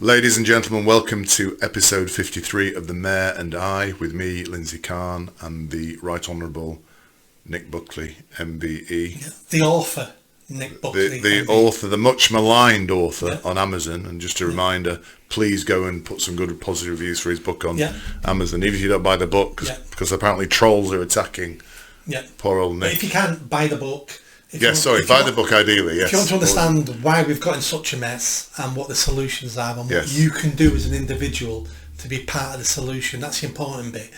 Ladies and gentlemen, welcome to episode 53 of The Mayor and I, with me, Lindsay Khan, and the Right Honourable Nick Buckley, MBE. The author, Nick Buckley. The author, the much maligned author on Amazon. And just a reminder, please go and put some good positive reviews for his book on Amazon, even if you don't buy the book, because apparently trolls are attacking poor old Nick. But if you can't buy the book... buy the book ideally, yes. If you want to understand why we've got in such a mess and what the solutions are and what you can do as an individual to be part of the solution, that's the important bit.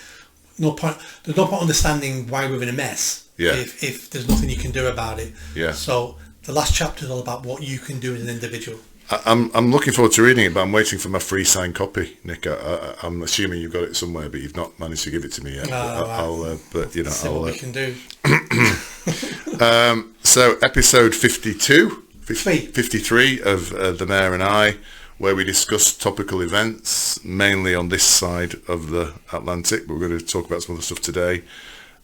There's no point understanding why we're in a mess if there's nothing you can do about it. Yeah. So the last chapter is all about what you can do as an individual. I'm looking forward to reading it, but I'm waiting for my free signed copy, Nick. I'm assuming you've got it somewhere, but you've not managed to give it to me yet. See what we can do. So episode 53 of The Mayor and I, where we discuss topical events, mainly on this side of the Atlantic, but we're going to talk about some other stuff today.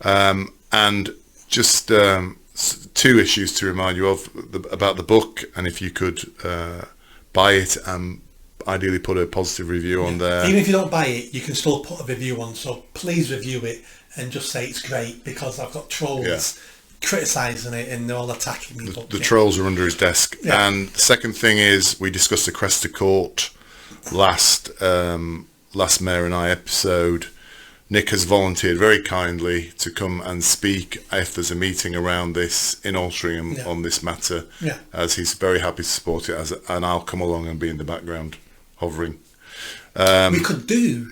And just two issues to remind you of about the book, and if you could buy it and ideally put a positive review on there. Even if you don't buy it, you can still put a review on, so please review it and just say it's great, because I've got trolls criticising it and they're all attacking me. The trolls are under his desk. And the second thing is, we discussed the Cresta Court last Mayor and I episode. Nick has volunteered very kindly to come and speak if there's a meeting around this in Altrincham on this matter, as he's very happy to support it, and I'll come along and be in the background hovering. We could do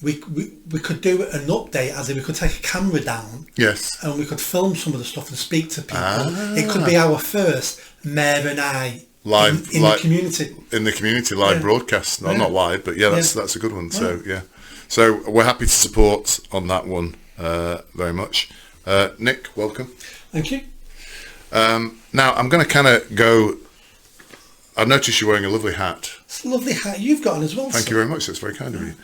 an update, as in we could take a camera down, and we could film some of the stuff and speak to people. It could be our first Mayor and I live in the community. In the community live broadcast. No, not live, but that's a good one. So we're happy to support on that one very much. Nick, welcome. Thank you. Now I'm going to kind of go. I noticed you're wearing a lovely hat. It's a lovely hat you've got on as well. Thank you very much. That's very kind of you.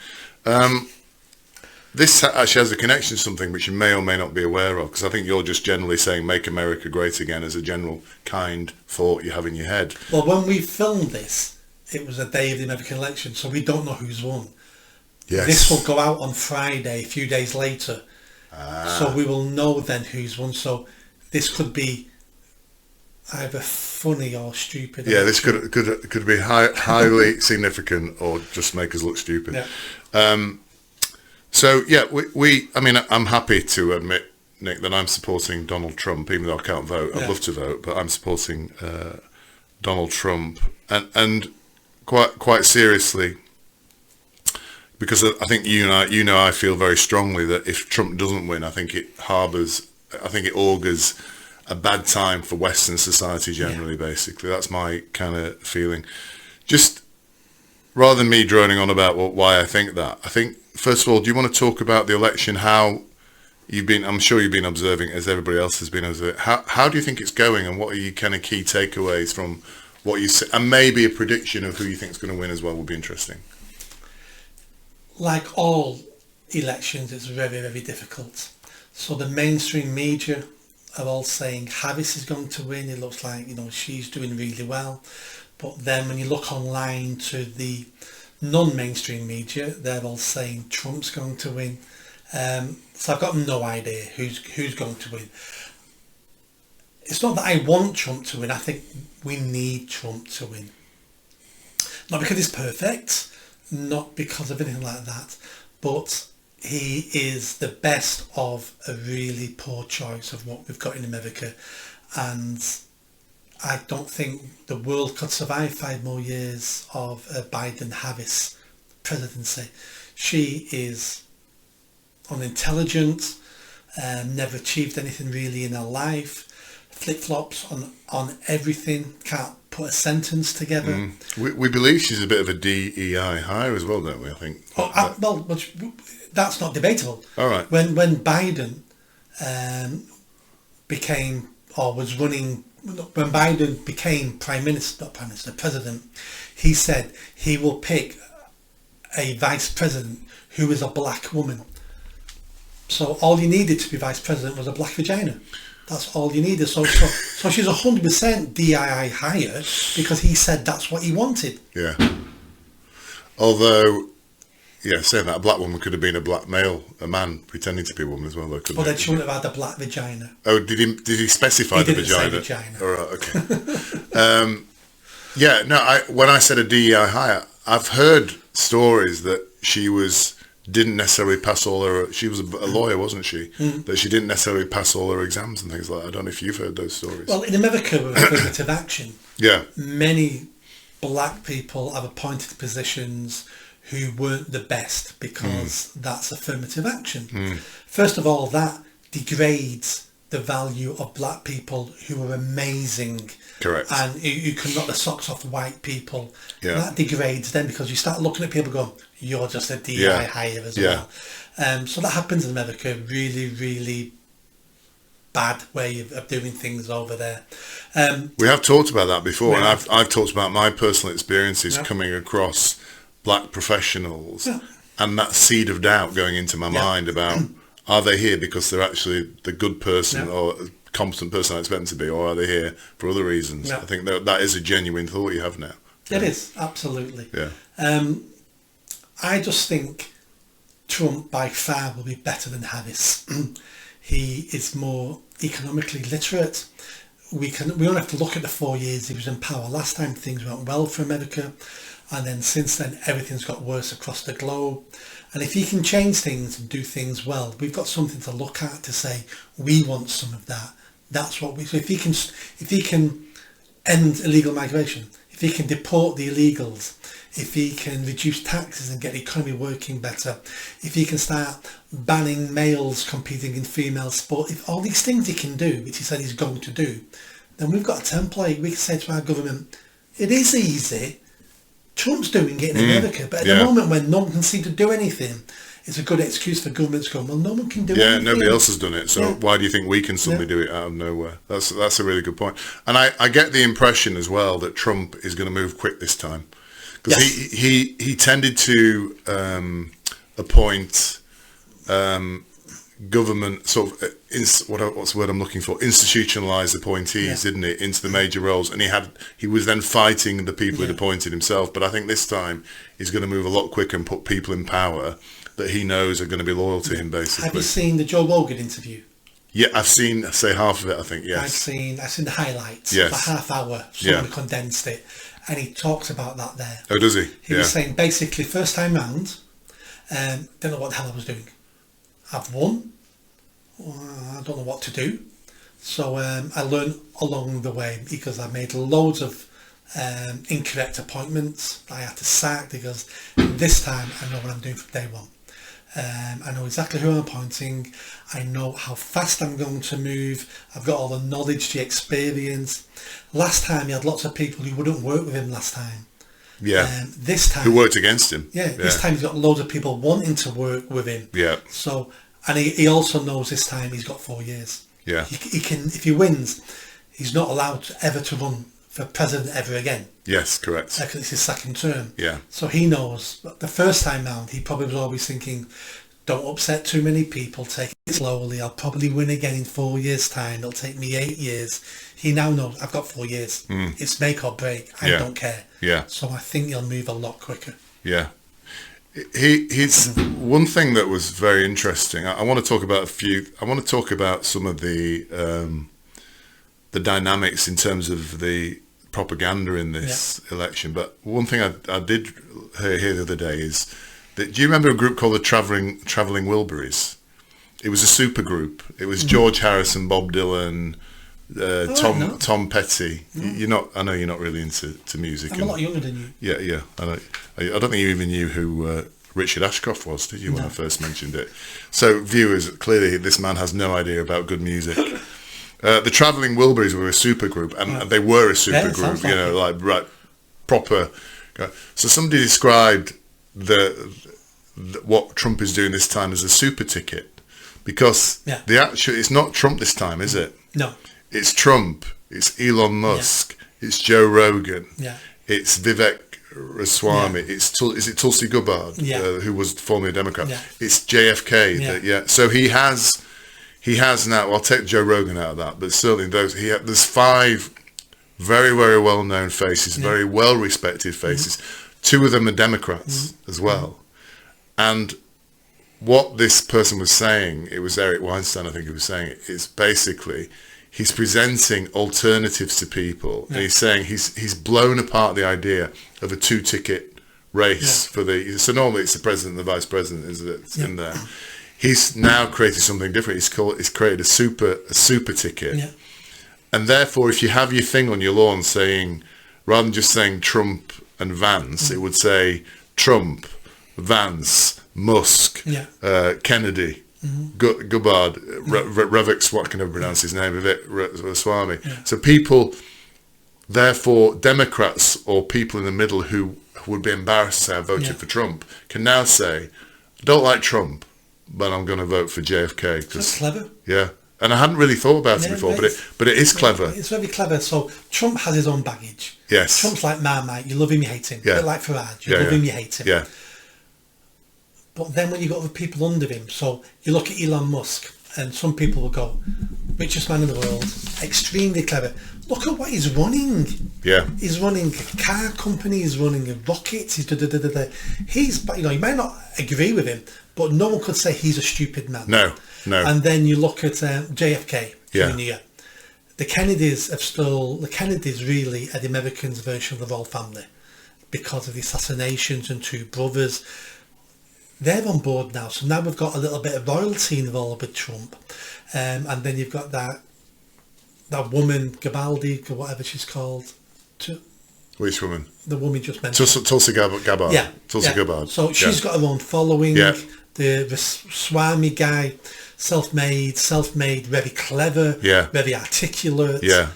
This actually has a connection to something which you may or may not be aware of, because I think you're just generally saying "Make America Great Again" as a general kind thought you have in your head. Well, when we filmed this, it was a day of the American election, so we don't know who's won. Yes. This will go out on Friday, a few days later, so we will know then who's won. So this could be either funny or stupid. Yeah, this could be highly significant or just make us look stupid. Yeah. I'm happy to admit, Nick, that I'm supporting Donald Trump, even though I can't vote. I'd love to vote, but I'm supporting Donald Trump, and quite seriously, because I think I feel very strongly that if Trump doesn't win, I think it augurs a bad time for Western society generally. Basically, that's my kind of feeling. Just rather than me droning on about why I think that, I think, first of all, do you want to talk about the election? How I'm sure you've been observing, as everybody else has been observing. How do you think it's going, and what are your kind of key takeaways from what you see, and maybe a prediction of who you think is going to win as well would be interesting. Like all elections, it's very, very difficult. So the mainstream media are all saying Harris is going to win. It looks like, she's doing really well. But then when you look online to the non-mainstream media, they're all saying Trump's going to win. So I've got no idea who's going to win. It's not that I want Trump to win. I think we need Trump to win. Not because he's perfect, not because of anything like that, but he is the best of a really poor choice of what we've got in America. And I don't think the world could survive 5 more years of a Biden-Harris presidency. She is unintelligent, never achieved anything really in her life, flip-flops on everything, can't put a sentence together. We believe she's a bit of a DEI hire as well, don't we, I think? That's not debatable. All right. When Biden became president, he said he will pick a vice president who is a black woman. So all you needed to be vice president was a black vagina. That's all you needed. So she's 100% DII hire because he said that's what he wanted. Yeah. Although, yeah, saying that, a black woman could have been a black male, a man pretending to be a woman as well, though, couldn't But he? then she wouldn't have had a black vagina. Oh, did he specify He the didn't say vagina? vagina. All right, okay. Yeah, no, when I said a DEI hire, I've heard stories that she didn't necessarily pass all her, she was a lawyer, wasn't she? That she didn't necessarily pass all her exams and things like that. I don't know if you've heard those stories. Well, in America, with affirmative action, Yeah. many black people have appointed positions who weren't the best because that's affirmative action. First of all, that degrades the value of black people who are amazing. Correct. And you can knock the socks off white people. Yeah. That degrades them because you start looking at people going, you're just a DI hire as well. So that happens in America. Really, really bad way of doing things over there. We have talked about that before, and I've talked about my personal experiences coming across black professionals and that seed of doubt going into my mind about, are they here because they're actually the good person or competent person I expect them to be, or are they here for other reasons? I think that is a genuine thought you have now. It is, absolutely. Yeah. I just think Trump by far will be better than Harris. He is more economically literate. We only have to look at the 4 years he was in power. Last time things went well for America, and then since then everything's got worse across the globe. And if he can change things and do things well, we've got something to look at to say we want some of that. That's what we. So if he can end illegal migration, if he can deport the illegals, if he can reduce taxes and get the economy working better, if he can start banning males competing in female sport, if all these things he can do, which he said he's going to do, then we've got a template. We can say to our government, it is easy. Trump's doing it in America, but at the moment when no one can seem to do anything, it's a good excuse for governments going, well, no one can do anything. Yeah, nobody else has done it, so why do you think we can suddenly do it out of nowhere? That's a really good point. And I get the impression as well that Trump is going to move quick this time. Because he tended to appoint government sort of what's the word I'm looking for, institutionalized appointees, didn't he, into the major roles, and he was then fighting the people he'd appointed himself. But I think this time he's going to move a lot quicker and put people in power that he knows are going to be loyal to him, basically. Have you seen the Joe Rogan interview? Yeah, I've seen, say, half of it, I think, yes. I've seen the highlights. Yes. For half hour, someone condensed it, and he talks about that there. Oh, does he? He was saying, basically, first time round, don't know what the hell I was doing. I've won. I don't know what to do. So I learned along the way because I made loads of incorrect appointments I had to sack because this time I know what I'm doing from day one. I know exactly who I'm appointing. I know how fast I'm going to move. I've got all the knowledge, the experience. Last time he had lots of people who wouldn't work with him last time. Yeah. This time, who worked against him. Yeah, this time he's got loads of people wanting to work with him. Yeah. So, and he also knows this time he's got 4 years. Yeah. He can, if he wins, he's not allowed ever to run for president ever again. Yes, correct. Because it's his second term. Yeah. So he knows. But the first time round, he probably was always thinking, don't upset too many people, take it slowly. I'll probably win again in 4 years' time. It'll take me 8 years. He now knows I've got 4 years. It's make or break. I don't care. Yeah. So I think he'll move a lot quicker. Yeah. He's one thing that was very interesting. I want to talk about some of the dynamics in terms of the propaganda in this election. But one thing I did hear the other day is that, do you remember a group called the Traveling Wilburys? It was a super group. It was George Harrison, Bob Dylan, Tom Petty. I know you're not really into music. I'm a lot younger than you. Yeah. I don't think you even knew who Richard Ashcroft was, did you, when I first mentioned it? So viewers, clearly this man has no idea about good music. The Traveling Wilburys were a super group, and they were a super group, proper. So somebody described what Trump is doing this time as a super ticket, because it's not Trump this time, is it? No. It's Trump, it's Elon Musk, it's Joe Rogan, it's Vivek Ramaswamy, is it Tulsi Gabbard, who was formerly a Democrat, it's JFK, so he has now, I'll take Joe Rogan out of that, but certainly there's 5 very, very well-known faces, very well-respected faces, Two of them are Democrats as well. And what this person was saying, it was Eric Weinstein, I think he was saying it, is basically he's presenting alternatives to people. And he's saying he's blown apart the idea of a two-ticket race for the... So normally it's the president and the vice president is in there. He's now created something different. He's created a super ticket. Yeah. And therefore, if you have your thing on your lawn saying, rather than just saying Trump and Vance, it would say Trump, Vance, Musk, Kennedy, Gubbard, Revix, what can I pronounce his name, Swami. So people, therefore, Democrats or people in the middle who would be embarrassed to say I voted for Trump, can now say, I don't like Trump, but I'm going to vote for JFK. That's clever. Yeah. And I hadn't really thought about it before, but it is clever. It's very clever. So Trump has his own baggage. Yes. Trump's like Marmite. You love him, you hate him. Yeah. A bit like Farage. You love him, you hate him. Yeah. But then when you've got other people under him, so you look at Elon Musk, and some people will go, richest man in the world, extremely clever. Look at what he's running. Yeah. He's running a car company, he's running a rocket, he's He's, you might not agree with him, but no one could say he's a stupid man. No. And then you look at JFK Jr. The Kennedys really are the Americans' version of the royal family because of the assassinations and two brothers. They're on board now, so now we've got a little bit of royalty involved with Trump, and then you've got that woman Gabaldi or whatever she's called. Which woman? The woman just mentioned. Tulsi Gabbard. Yeah, Tulsi Gabbard. So she's got her own following. Yeah. The Swami guy, self-made, very clever. Yeah. Very articulate. Yeah.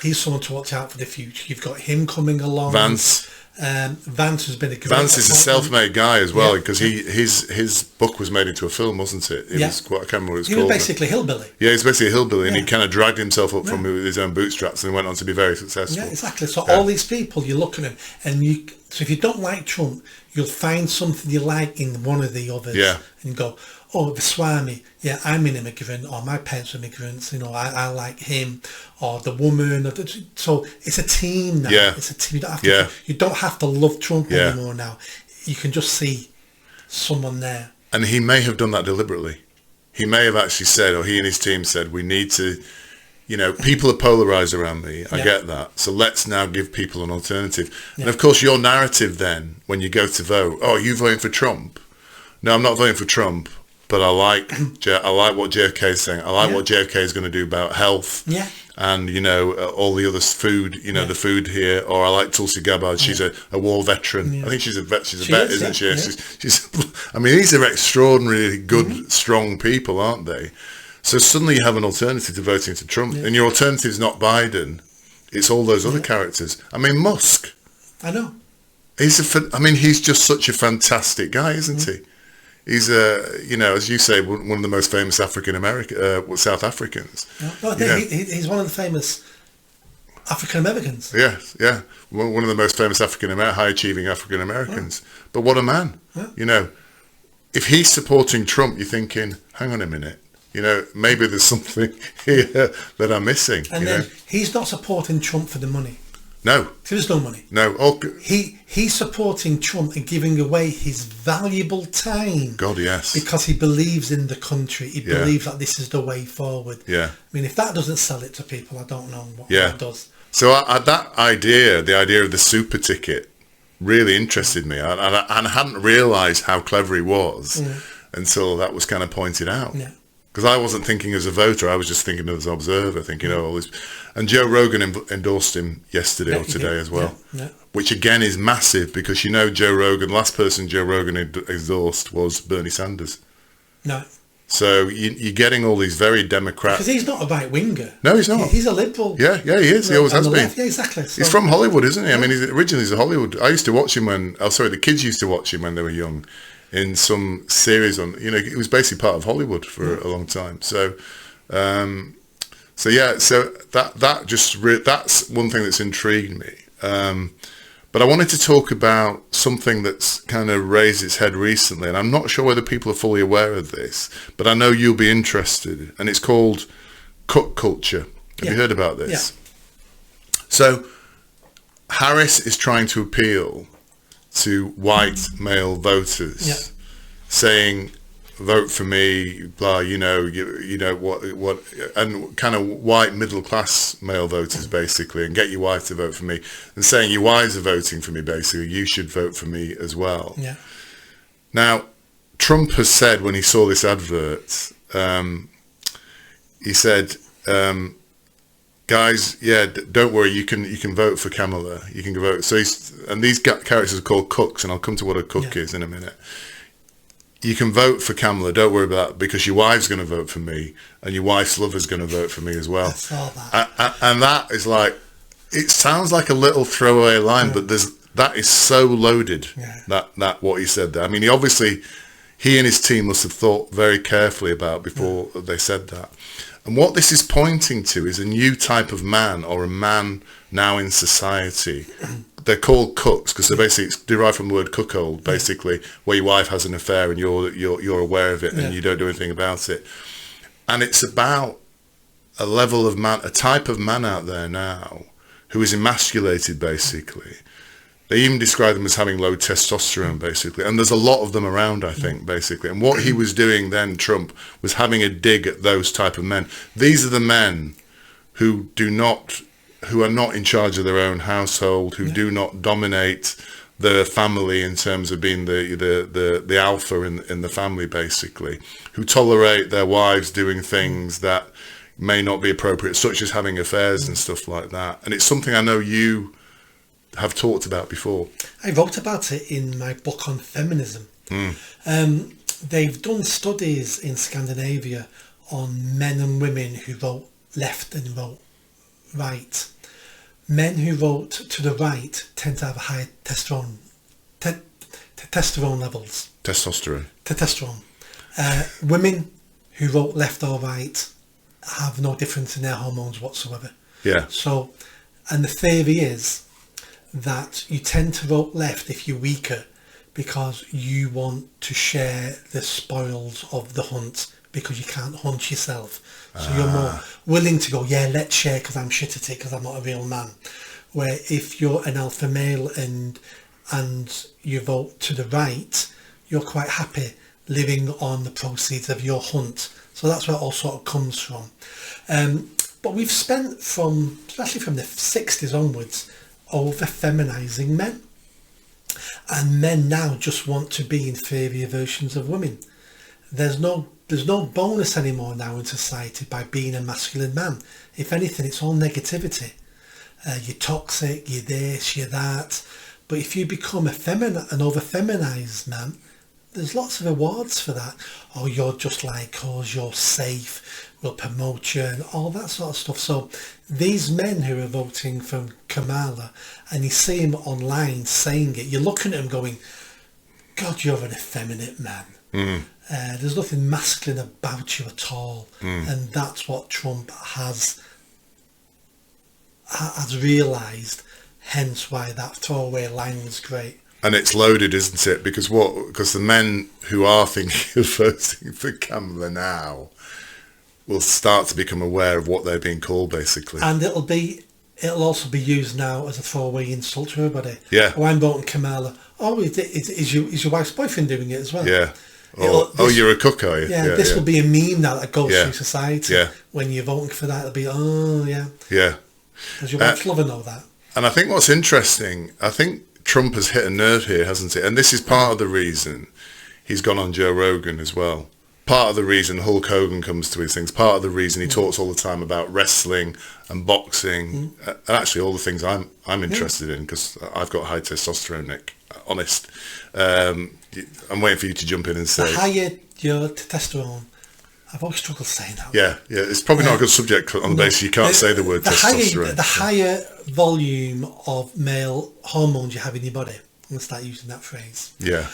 He's someone to watch out for the future. You've got him coming along. Vance. Vance has been a great Vance is a self-made guy as well, because his book was made into a film, wasn't it? It was quite, I can't remember what it was called. He was basically a hillbilly. Yeah, he's basically a hillbilly, and he kind of dragged himself up from his own bootstraps and went on to be very successful. Yeah, exactly. So all these people, you look at them, and so if you don't like Trump, you'll find something you like in one of the others. Yeah. And you go, oh, the Swami, I'm an immigrant, or my parents are immigrants, I like him, or the woman. So it's a team now. Yeah. It's a team. You don't have to love Trump anymore now. You can just see someone there. And he may have done that deliberately. He may have actually said, or he and his team said, we need to, people are polarised around me. I get that. So let's now give people an alternative. And of course, your narrative then, when you go to vote, oh, are you voting for Trump? No, I'm not voting for Trump. But I like what JFK is saying. I like what JFK is going to do about health. Yeah. And all the other food. The food here. Or I like Tulsi Gabbard. She's a war veteran. Yeah. I think she's a vet. She's a vet, isn't she? Yeah. She's. I mean, these are extraordinarily good, strong people, aren't they? So suddenly you have an alternative to voting to Trump, and your alternative is not Biden. It's all those other characters. I mean, Musk. I know. He's just such a fantastic guy, isn't he? He's as you say, one of the most famous South Africans. Yeah. He's one of the famous African Americans. Yes, yeah, one of the most famous high achieving African Americans. Yeah. But what a man! Yeah. If he's supporting Trump, you're thinking, hang on a minute, maybe there's something here that I'm missing. And then he's not supporting Trump for the money. No. There's no money. No. He's supporting Trump and giving away his valuable time. God, yes. Because he believes in the country. He believes that this is the way forward. Yeah. I mean, if that doesn't sell it to people, I don't know what does. So the idea of the super ticket really interested me. And I hadn't realised how clever he was until that was kind of pointed out. Yeah. Because I wasn't thinking as a voter, I was just thinking as an observer, thinking, all this. And Joe Rogan endorsed him yesterday or today as well, which again is massive because Joe Rogan, last person Joe Rogan endorsed was Bernie Sanders. No. So you're getting all these very Democrat... Because he's not a right-winger. No, he's not. He's a liberal. Yeah, he is. He always has been. Yeah, exactly. So, he's from Hollywood, isn't he? I mean, originally he's a Hollywood... I used to watch him the kids used to watch him when they were young. In some series on, it was basically part of Hollywood for a long time. So that's one thing that's intrigued me. But I wanted to talk about something that's kind of raised its head recently, and I'm not sure whether people are fully aware of this, but I know you'll be interested, and it's called cut culture. Have you heard about this? Yeah. So Harris is trying to appeal to white male voters, saying, "Vote for me," blah, you know what, and kind of white middle class male voters basically, and get your wife to vote for me, and saying your wives are voting for me basically, you should vote for me as well. Yeah. Now, Trump has said when he saw this advert, he said, "Guys, yeah, don't worry, you can vote for Kamala. You can vote." So and these characters are called cooks, and I'll come to what a cook is in a minute. You can vote for Kamala, don't worry about that, because your wife's going to vote for me, and your wife's lover's going to vote for me as well. I saw that. And that is like, it sounds like a little throwaway line, but that is so loaded, that what he said there. I mean, he and his team must have thought very carefully about before they said that. And what this is pointing to is a new type of man, or a man now in society. They're called cooks because they're basically, it's derived from the word cuckold, basically, where your wife has an affair and you're aware of it and you don't do anything about it. And it's about a level of man, a type of man out there now who is emasculated, basically. They even describe them as having low testosterone, basically. And there's a lot of them around, I think, basically. And what he was doing then, Trump, was having a dig at those type of men. These are the men who are not in charge of their own household, who do not dominate the family in terms of being the alpha in the family, basically, who tolerate their wives doing things that may not be appropriate, such as having affairs and stuff like that. And it's something I know you have talked about before. I wrote about it in my book on feminism. They've done studies in Scandinavia on men and women who vote left and vote right. Men who vote to the right tend to have higher testosterone levels. Testosterone. Women who vote left or right have no difference in their hormones whatsoever. Yeah. So, and the theory is that you tend to vote left if you're weaker because you want to share the spoils of the hunt because you can't hunt yourself. So you're more willing to go, yeah, let's share because I'm shit at it because I'm not a real man. Where if you're an alpha male and you vote to the right, you're quite happy living on the proceeds of your hunt. So that's where it all sort of comes from. But we've spent especially from the 60s onwards, over feminising men. And men now just want to be inferior versions of women. There's no bonus anymore now in society by being a masculine man. If anything, it's all negativity. You're toxic, you're this, you're that. But if you become an over-feminised man, there's lots of rewards for that. Oh, you're just like us, you're safe, we'll promote you, and all that sort of stuff. So these men who are voting for Kamala, and you see him online saying it, you're looking at him going, God, you're an effeminate man. There's nothing masculine about you at all. And that's what Trump has realised, hence why that throwaway line was great. And it's loaded, isn't it? Because the men who are thinking of voting for Kamala now will start to become aware of what they're being called, basically. And it'll also be used now as a throwaway insult to everybody. Yeah. Oh, I'm voting Kamala. Oh, is your wife's boyfriend doing it as well? Yeah. You're a cook, are you? Yeah, this will be a meme now that goes through society. Yeah. When you're voting for that, it'll be, oh, yeah. Yeah. Does your wife's lover know that? And I think what's interesting, I think Trump has hit a nerve here, hasn't it? And this is part of the reason he's gone on Joe Rogan as well. Part of the reason Hulk Hogan comes to his things. Part of the reason he talks all the time about wrestling and boxing, and actually all the things I'm interested in, because I've got high testosterone, Nick. Honest. I'm waiting for you to jump in and say. The higher your testosterone, I've always struggled saying that. Yeah. It's probably not a good subject on the basis you can't say the word testosterone. The higher volume of male hormones you have in your body. I'm going to start using that phrase. Yeah.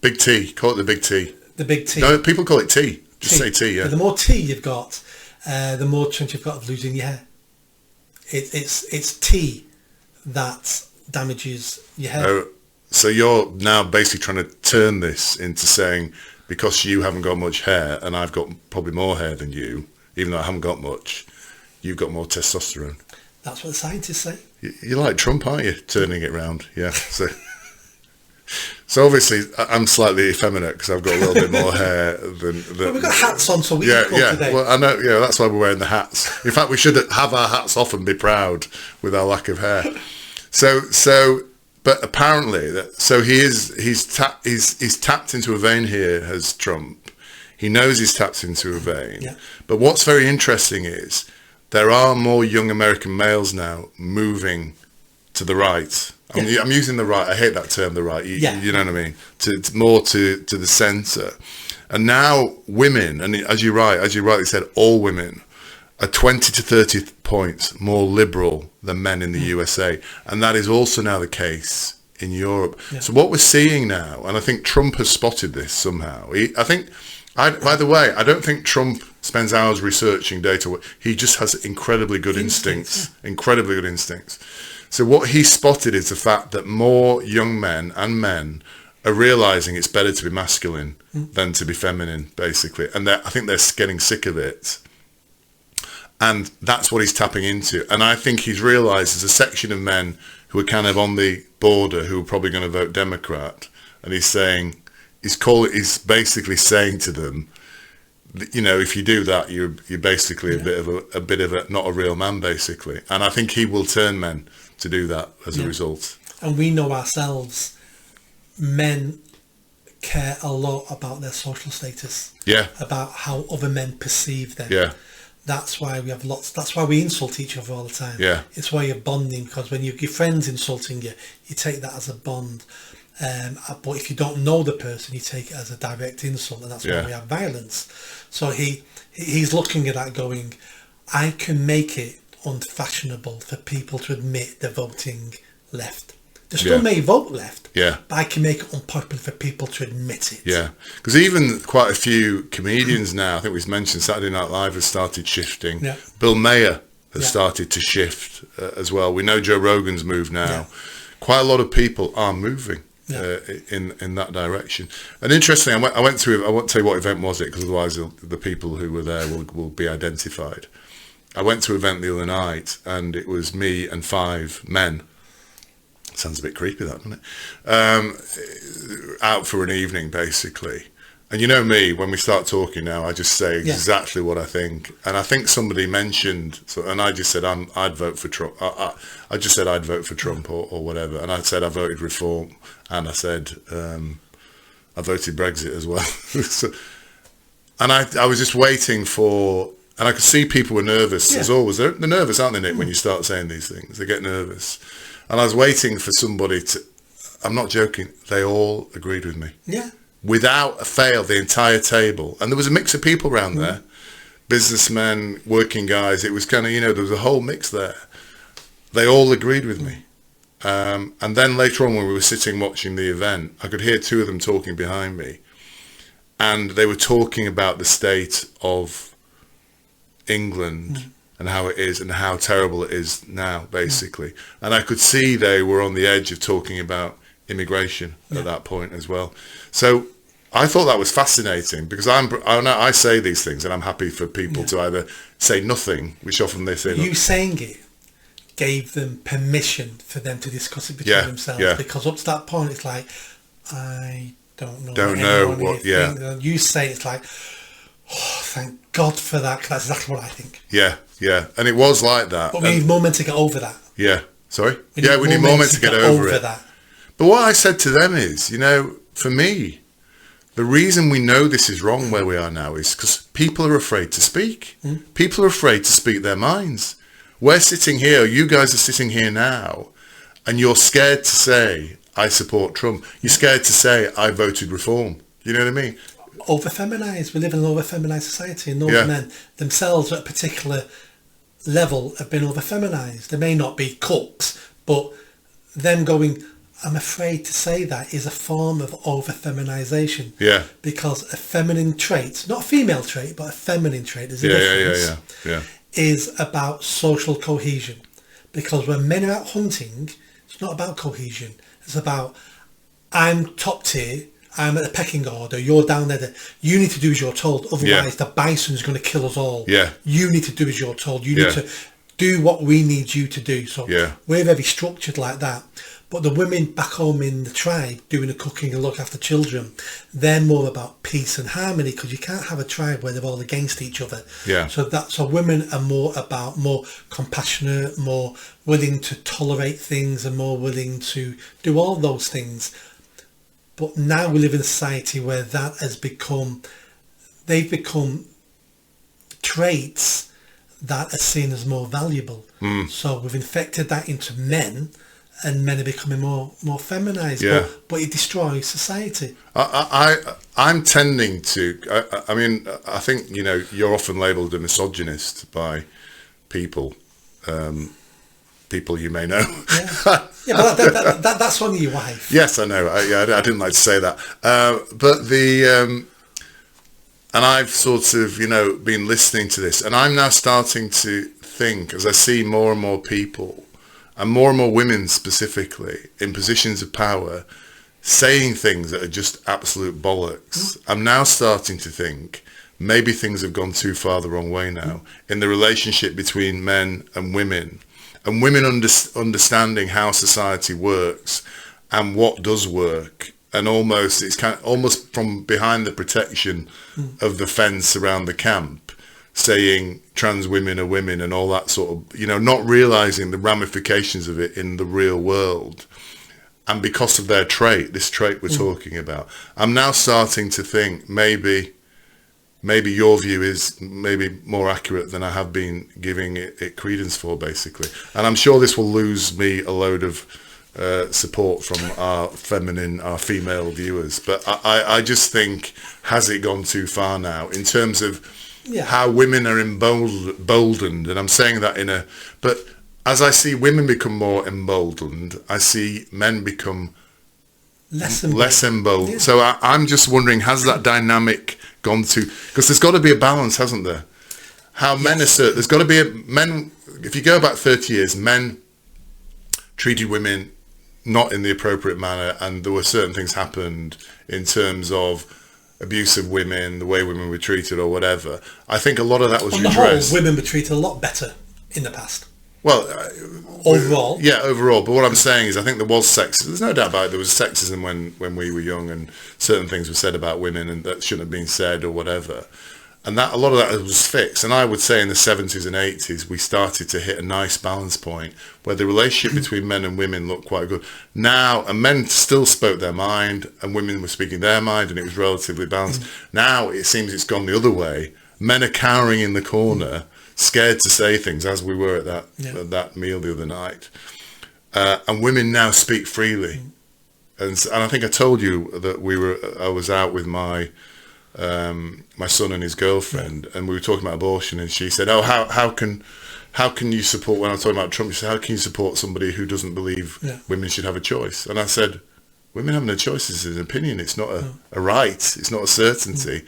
Big T. Call it the big T. The big T. No, people call it T. Just say T, yeah. But the more T you've got, the more chance you've got of losing your hair. It's T that damages your hair. So you're now basically trying to turn this into saying, because you haven't got much hair and I've got probably more hair than you, even though I haven't got much, you've got more testosterone. That's what the scientists say. You're like Trump, aren't you? Turning it round, yeah. So So obviously, I'm slightly effeminate because I've got a little bit more hair than. Well, we've got hats on, so we Yeah, equal yeah. today. Well, I know. Yeah, that's why we're wearing the hats. In fact, we should have our hats off and be proud with our lack of hair. But apparently, he's tapped into a vein here as Trump. He knows he's tapped into a vein. Yeah. But what's very interesting is there are more young American males now moving to the right. I'm using the right. I hate that term, the right. You know what I mean? To more to the centre. And now women, and as you rightly said, all women are 20 to 30 points more liberal than men in the USA. And that is also now the case in Europe. Yeah. So what we're seeing now, and I think Trump has spotted this somehow. By the way, I don't think Trump spends hours researching data. He just has incredibly good instincts. Incredibly good instincts. So what he spotted is the fact that more young men and men are realising it's better to be masculine than to be feminine, basically. And I think they're getting sick of it. And that's what he's tapping into. And I think he's realised there's a section of men who are kind of on the border who are probably going to vote Democrat. And he's basically saying to them, you know, if you do that, you're basically a bit of a not a real man, basically. And I think he will turn men to do that as a result. And we know ourselves, men care a lot about their social status. Yeah. About how other men perceive them. Yeah. That's why we have that's why we insult each other all the time. Yeah. It's why you're bonding, because when your friend's insulting you, you take that as a bond. But if you don't know the person, you take it as a direct insult, and that's why we have violence. So he's looking at that going, I can make it unfashionable for people to admit they're voting left. They still may vote left, but I can make it unpopular for people to admit it. Yeah, because even quite a few comedians now, I think we've mentioned Saturday Night Live has started shifting. Yeah. Bill Maher has started to shift as well. We know Joe Rogan's moved now. Yeah. Quite a lot of people are moving. In that direction. And interestingly, I won't tell you what event was it, because otherwise the people who were there will be identified. I went to an event the other night, and it was me and 5 men. Sounds a bit creepy, that, doesn't it? Out for an evening, basically. And you know me, when we start talking now, I just say exactly what I think. And I think somebody mentioned, and I just said I'd vote for Trump. I just said I'd vote for Trump or whatever. And I said I voted Reform, and I said I voted Brexit as well. And I was just waiting for, and I could see people were nervous as always. They're nervous, aren't they, Nick, when you start saying these things? They get nervous. And I was waiting for somebody to, I'm not joking, they all agreed with me. Yeah. Without a fail, the entire table. And there was a mix of people around there. Businessmen, working guys. It was kind of, there was a whole mix there. They all agreed with me. And then later on, when we were sitting watching the event, I could hear 2 of them talking behind me. And they were talking about the state of England and how it is and how terrible it is now, basically. And I could see they were on the edge of talking about immigration at that point as well. So I thought that was fascinating, because I say these things and I'm happy for people to either say nothing, which often they say. You saying it gave them permission for them to discuss it between themselves, because up to that point it's like, I don't know what. You say it's like, oh, thank God for that, because that's exactly what I think. Yeah, and it was like that. But we need more men to get over that. Yeah, sorry. We need more men to get over it. That. But what I said to them is, for me, the reason we know this is wrong where we are now is because people are afraid to speak. People are afraid to speak their minds. We're sitting here, you guys are sitting here now, and you're scared to say, I support Trump. You're scared to say, I voted Reform. You know what I mean? Over-feminised. We live in an over-feminised society, and those men themselves at a particular level have been over-feminised. They may not be cooks, but them going, I'm afraid to say that, is a form of over-feminisation. Yeah. Because a feminine trait, not a female trait, but a feminine trait, there's a difference, is about social cohesion. Because when men are out hunting, it's not about cohesion. It's about, I'm top tier, I'm at the pecking order, you're down there, you need to do as you're told, otherwise the bison's going to kill us all. Yeah. You need to do as you're told, you need to do what we need you to do. So we're very structured like that. But the women back home in the tribe doing the cooking and look after children, they're more about peace and harmony, because you can't have a tribe where they're all against each other. Yeah. So women are more compassionate, more willing to tolerate things, and more willing to do all those things. But now we live in a society where that has become, they've become traits that are seen as more valuable. So we've infected that into men, and men are becoming more feminized. Yeah. But it destroys society. I'm tending to. I mean, I think you're often labelled a misogynist by people. People you may know. Yeah, but that's only your wife. Yes, I know. I didn't like to say that. But and I've sort of, been listening to this, and I'm now starting to think, as I see more and more people, and more women specifically, in positions of power, saying things that are just absolute bollocks. I'm now starting to think maybe things have gone too far the wrong way now in the relationship between men and women understanding how society works and what does work. And it's almost from behind the protection of the fence around the camp, saying trans women are women and all that sort of, not realizing the ramifications of it in the real world. And because of their this trait we're talking about, I'm now starting to think maybe your view is maybe more accurate than I have been giving it credence for, basically. And I'm sure this will lose me a load of support from our female viewers. But I just think, has it gone too far now in terms of how women are emboldened? And I'm saying that but as I see women become more emboldened, I see men become less emboldened. Yeah. So I'm just wondering, has that dynamic gone to, because there's got to be a balance, hasn't there? How men assert, there's got to be men, if you go back 30 years, men treated women not in the appropriate manner, and there were certain things happened in terms of abuse of women, the way women were treated or whatever. I think a lot of that was redressed. On the whole, women were treated a lot better in the past. Well, overall. Yeah, overall. But what I'm saying is I think there was sexism. There's no doubt about it. There was sexism when we were young, and certain things were said about women and that shouldn't have been said or whatever. And that a lot of that was fixed. And I would say in the 70s and 80s, we started to hit a nice balance point where the relationship between men and women looked quite good. Now, and men still spoke their mind and women were speaking their mind, and it was relatively balanced. Now it seems it's gone the other way. Men are cowering in the corner, scared to say things, as we were at that meal the other night. And women now speak freely. And I think I told you that I was out with my son and his girlfriend, and we were talking about abortion, and she said, "Oh, how can you support?" When I was talking about Trump, she said, "How can you support somebody who doesn't believe women should have a choice?" And I said, "Women having a choice is an opinion. It's not a right. It's not a certainty,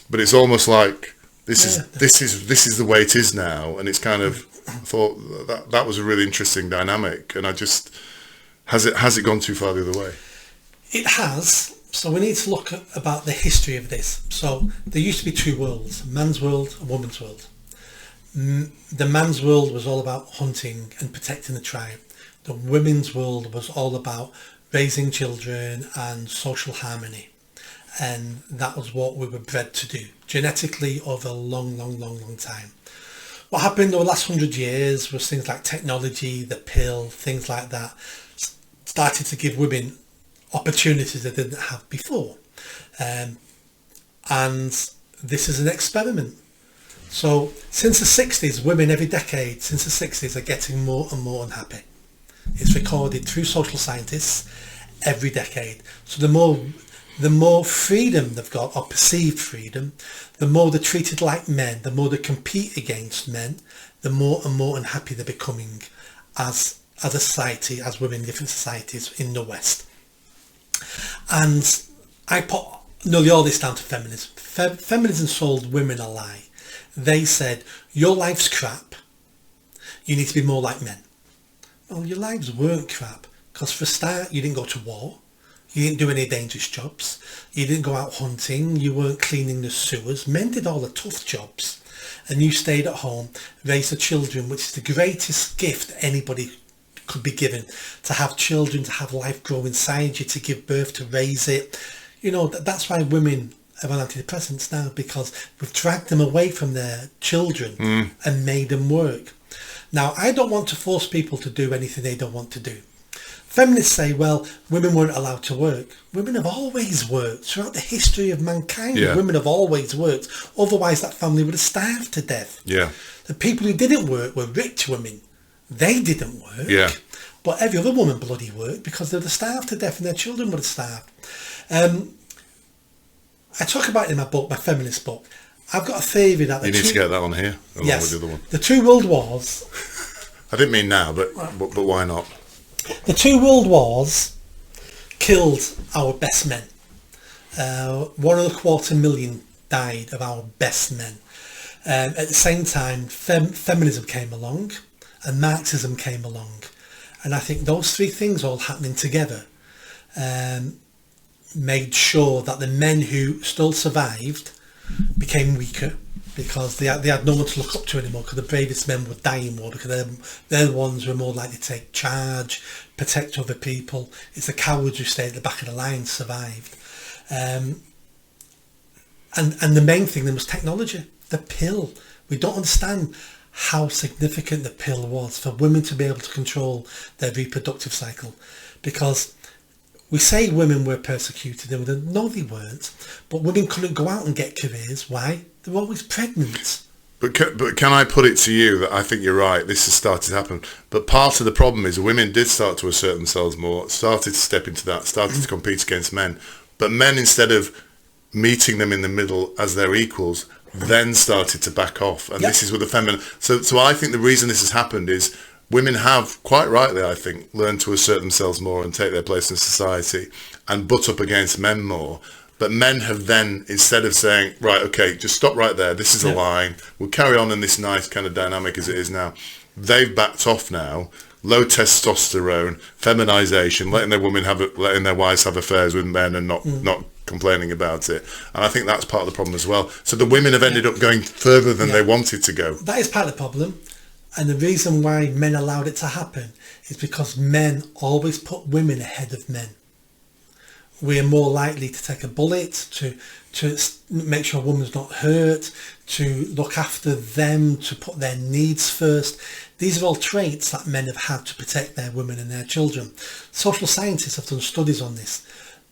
but it's almost like this is the way it is now." And it's kind of, I thought that was a really interesting dynamic, and I just has it gone too far the other way? It has. So we need to look about the history of this. So there used to be two worlds, a man's world, a woman's world. The man's world was all about hunting and protecting the tribe. The women's world was all about raising children and social harmony. And that was what we were bred to do, genetically over a long time. What happened over the last 100 years was things like technology, the pill, things like that, started to give women opportunities they didn't have before, and this is an experiment. So since the 60s, women every decade since the 60s are getting more and more unhappy. It's recorded through social scientists every decade. So the more freedom they've got, or perceived freedom, the more they're treated like men, the more they compete against men, the more and more unhappy they're becoming as a society, as women in different societies in the West. And I put nearly all this down to feminism. Feminism sold women a lie. They said, your life's crap, you need to be more like men. Well, your lives weren't crap, because for a start, you didn't go to war, you didn't do any dangerous jobs, you didn't go out hunting, you weren't cleaning the sewers. Men did all the tough jobs, and you stayed at home, raised the children, which is the greatest gift anybody could be given, to have children, to have life grow inside you, to give birth, to raise it. You know, that's why women are on antidepressants now, because we've dragged them away from their children and made them work. Now, I don't want to force people to do anything they don't want to do. Feminists say, well, women weren't allowed to work. Women have always worked. Throughout the history of mankind, women have always worked. Otherwise, that family would have starved to death. Yeah. The people who didn't work were rich women. They didn't work. Yeah. But every other woman bloody worked, because they would have starved to death and their children would have starved. I talk about it in my book, my feminist book. I've got a theory that... You need to get that on here, along with the other one. The two world wars... I didn't mean now, but why not? The two world wars killed our best men. 1.25 million died of our best men. At the same time, feminism came along and Marxism came along. And I think those three things all happening together made sure that the men who still survived became weaker, because they had no one to look up to anymore, because the bravest men would die in war, because they're the ones who are more likely to take charge, protect other people. It's the cowards who stay at the back of the line survived. And the main thing then was technology, the pill. We don't understand how significant the pill was for women to be able to control their reproductive cycle, because we say women were persecuted, and no, they weren't, but women couldn't go out and get careers. Why? They were always pregnant. But can I put it to you that I think you're right, this has started to happen, but part of the problem is women did start to assert themselves more, started to step into that, started to compete against men, but men, instead of meeting them in the middle as their equals, then started to back off, and this is with the feminine. So I think the reason this has happened is women have, quite rightly I think, learned to assert themselves more and take their place in society and butt up against men more. But men have then, instead of saying, right, okay, just stop right there, this is a line, we'll carry on in this nice kind of dynamic as it is now, they've backed off now. Low testosterone, feminisation, letting their wives have affairs with men and not complaining about it. And I think that's part of the problem as well. So the women have ended up going further than they wanted to go. That is part of the problem. And the reason why men allowed it to happen is because men always put women ahead of men. We're more likely to take a bullet, to make sure a woman's not hurt, to look after them, to put their needs first. These are all traits that men have had to protect their women and their children. Social scientists have done studies on this.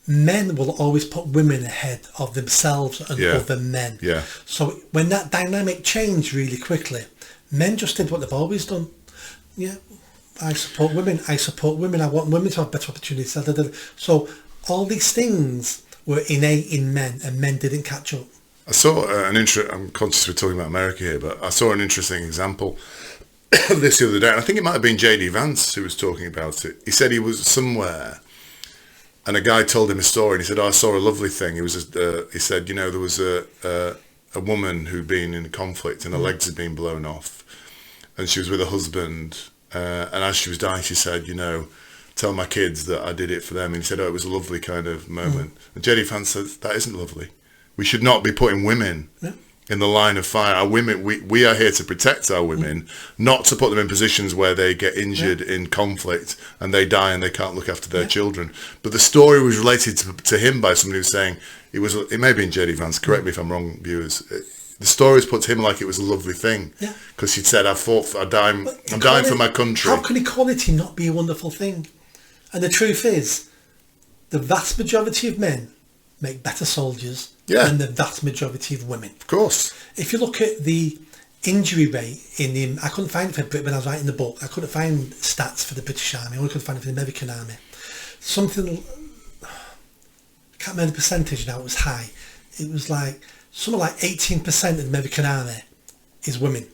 Men will always put women ahead of themselves and other men. Yeah. So when that dynamic changed really quickly, men just did what they've always done. Yeah, I support women. I want women to have better opportunities. So all these things were innate in men, and men didn't catch up. I saw I'm conscious we're talking about America here, but I saw an interesting example of this the other day. And I think it might have been J.D. Vance who was talking about it. He said he was somewhere and a guy told him a story, and he said, I saw a lovely thing. He said, there was a woman who'd been in conflict and her legs had been blown off, and she was with her husband, and as she was dying she said, tell my kids that I did it for them. And he said, it was a lovely kind of moment. And J.D. Vance said, that isn't lovely. We should not be putting women in the line of fire. Our women, we are here to protect our women, not to put them in positions where they get injured in conflict and they die and they can't look after their children. But the story was related to him by somebody who was saying, it may have been J.D. Vance, correct me if I'm wrong, viewers. The story was put to him like it was a lovely thing, because she'd said, I'm dying for my country. How can equality not be a wonderful thing? And the truth is, the vast majority of men make better soldiers than the vast majority of women. Of course. If you look at the injury rate I couldn't find it for Britain when I was writing the book. I couldn't find stats for the British Army. I only could find it for the American Army. I can't remember the percentage now. It was high. It was something like 18% of the American Army is women.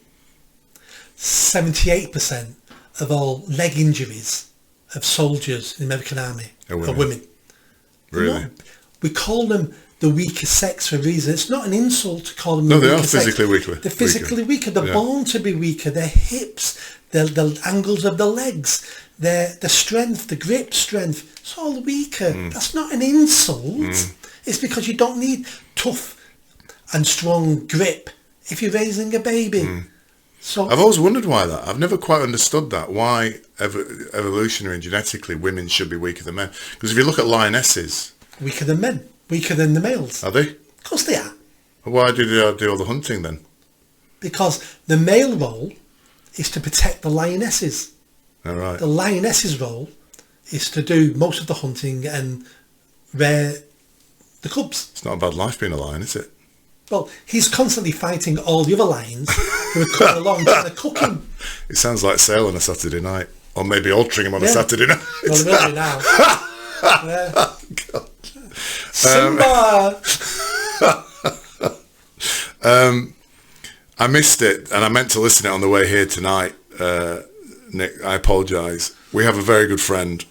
78% of all leg injuries of soldiers in the American Army are women. Really? We call them the weaker sex for a reason. It's not an insult to call them the weaker sex. No, they are physically weaker. They're physically weaker. They're born to be weaker. Their hips, the angles of the legs, the strength, the grip strength, it's all weaker. That's not an insult. It's because you don't need tough and strong grip if you're raising a baby. So I've always wondered why that. I've never quite understood that. Why evolutionary and genetically women should be weaker than men. Because if you look at lionesses... weaker than men. Weaker than the males. Are they? Of course they are. Why do they do all the hunting then? Because the male role is to protect the lionesses. All right. The lioness's role is to do most of the hunting and rear the cubs. It's not a bad life being a lion, is it? Well, he's constantly fighting all the other lions who are coming along trying to cook him. It sounds like Sale on a Saturday night. Or maybe altering him on a Saturday night. Well, they will do now. Yeah. God. Simba! I missed it, and I meant to listen to it on the way here tonight. Nick, I apologise. We have a very good friend.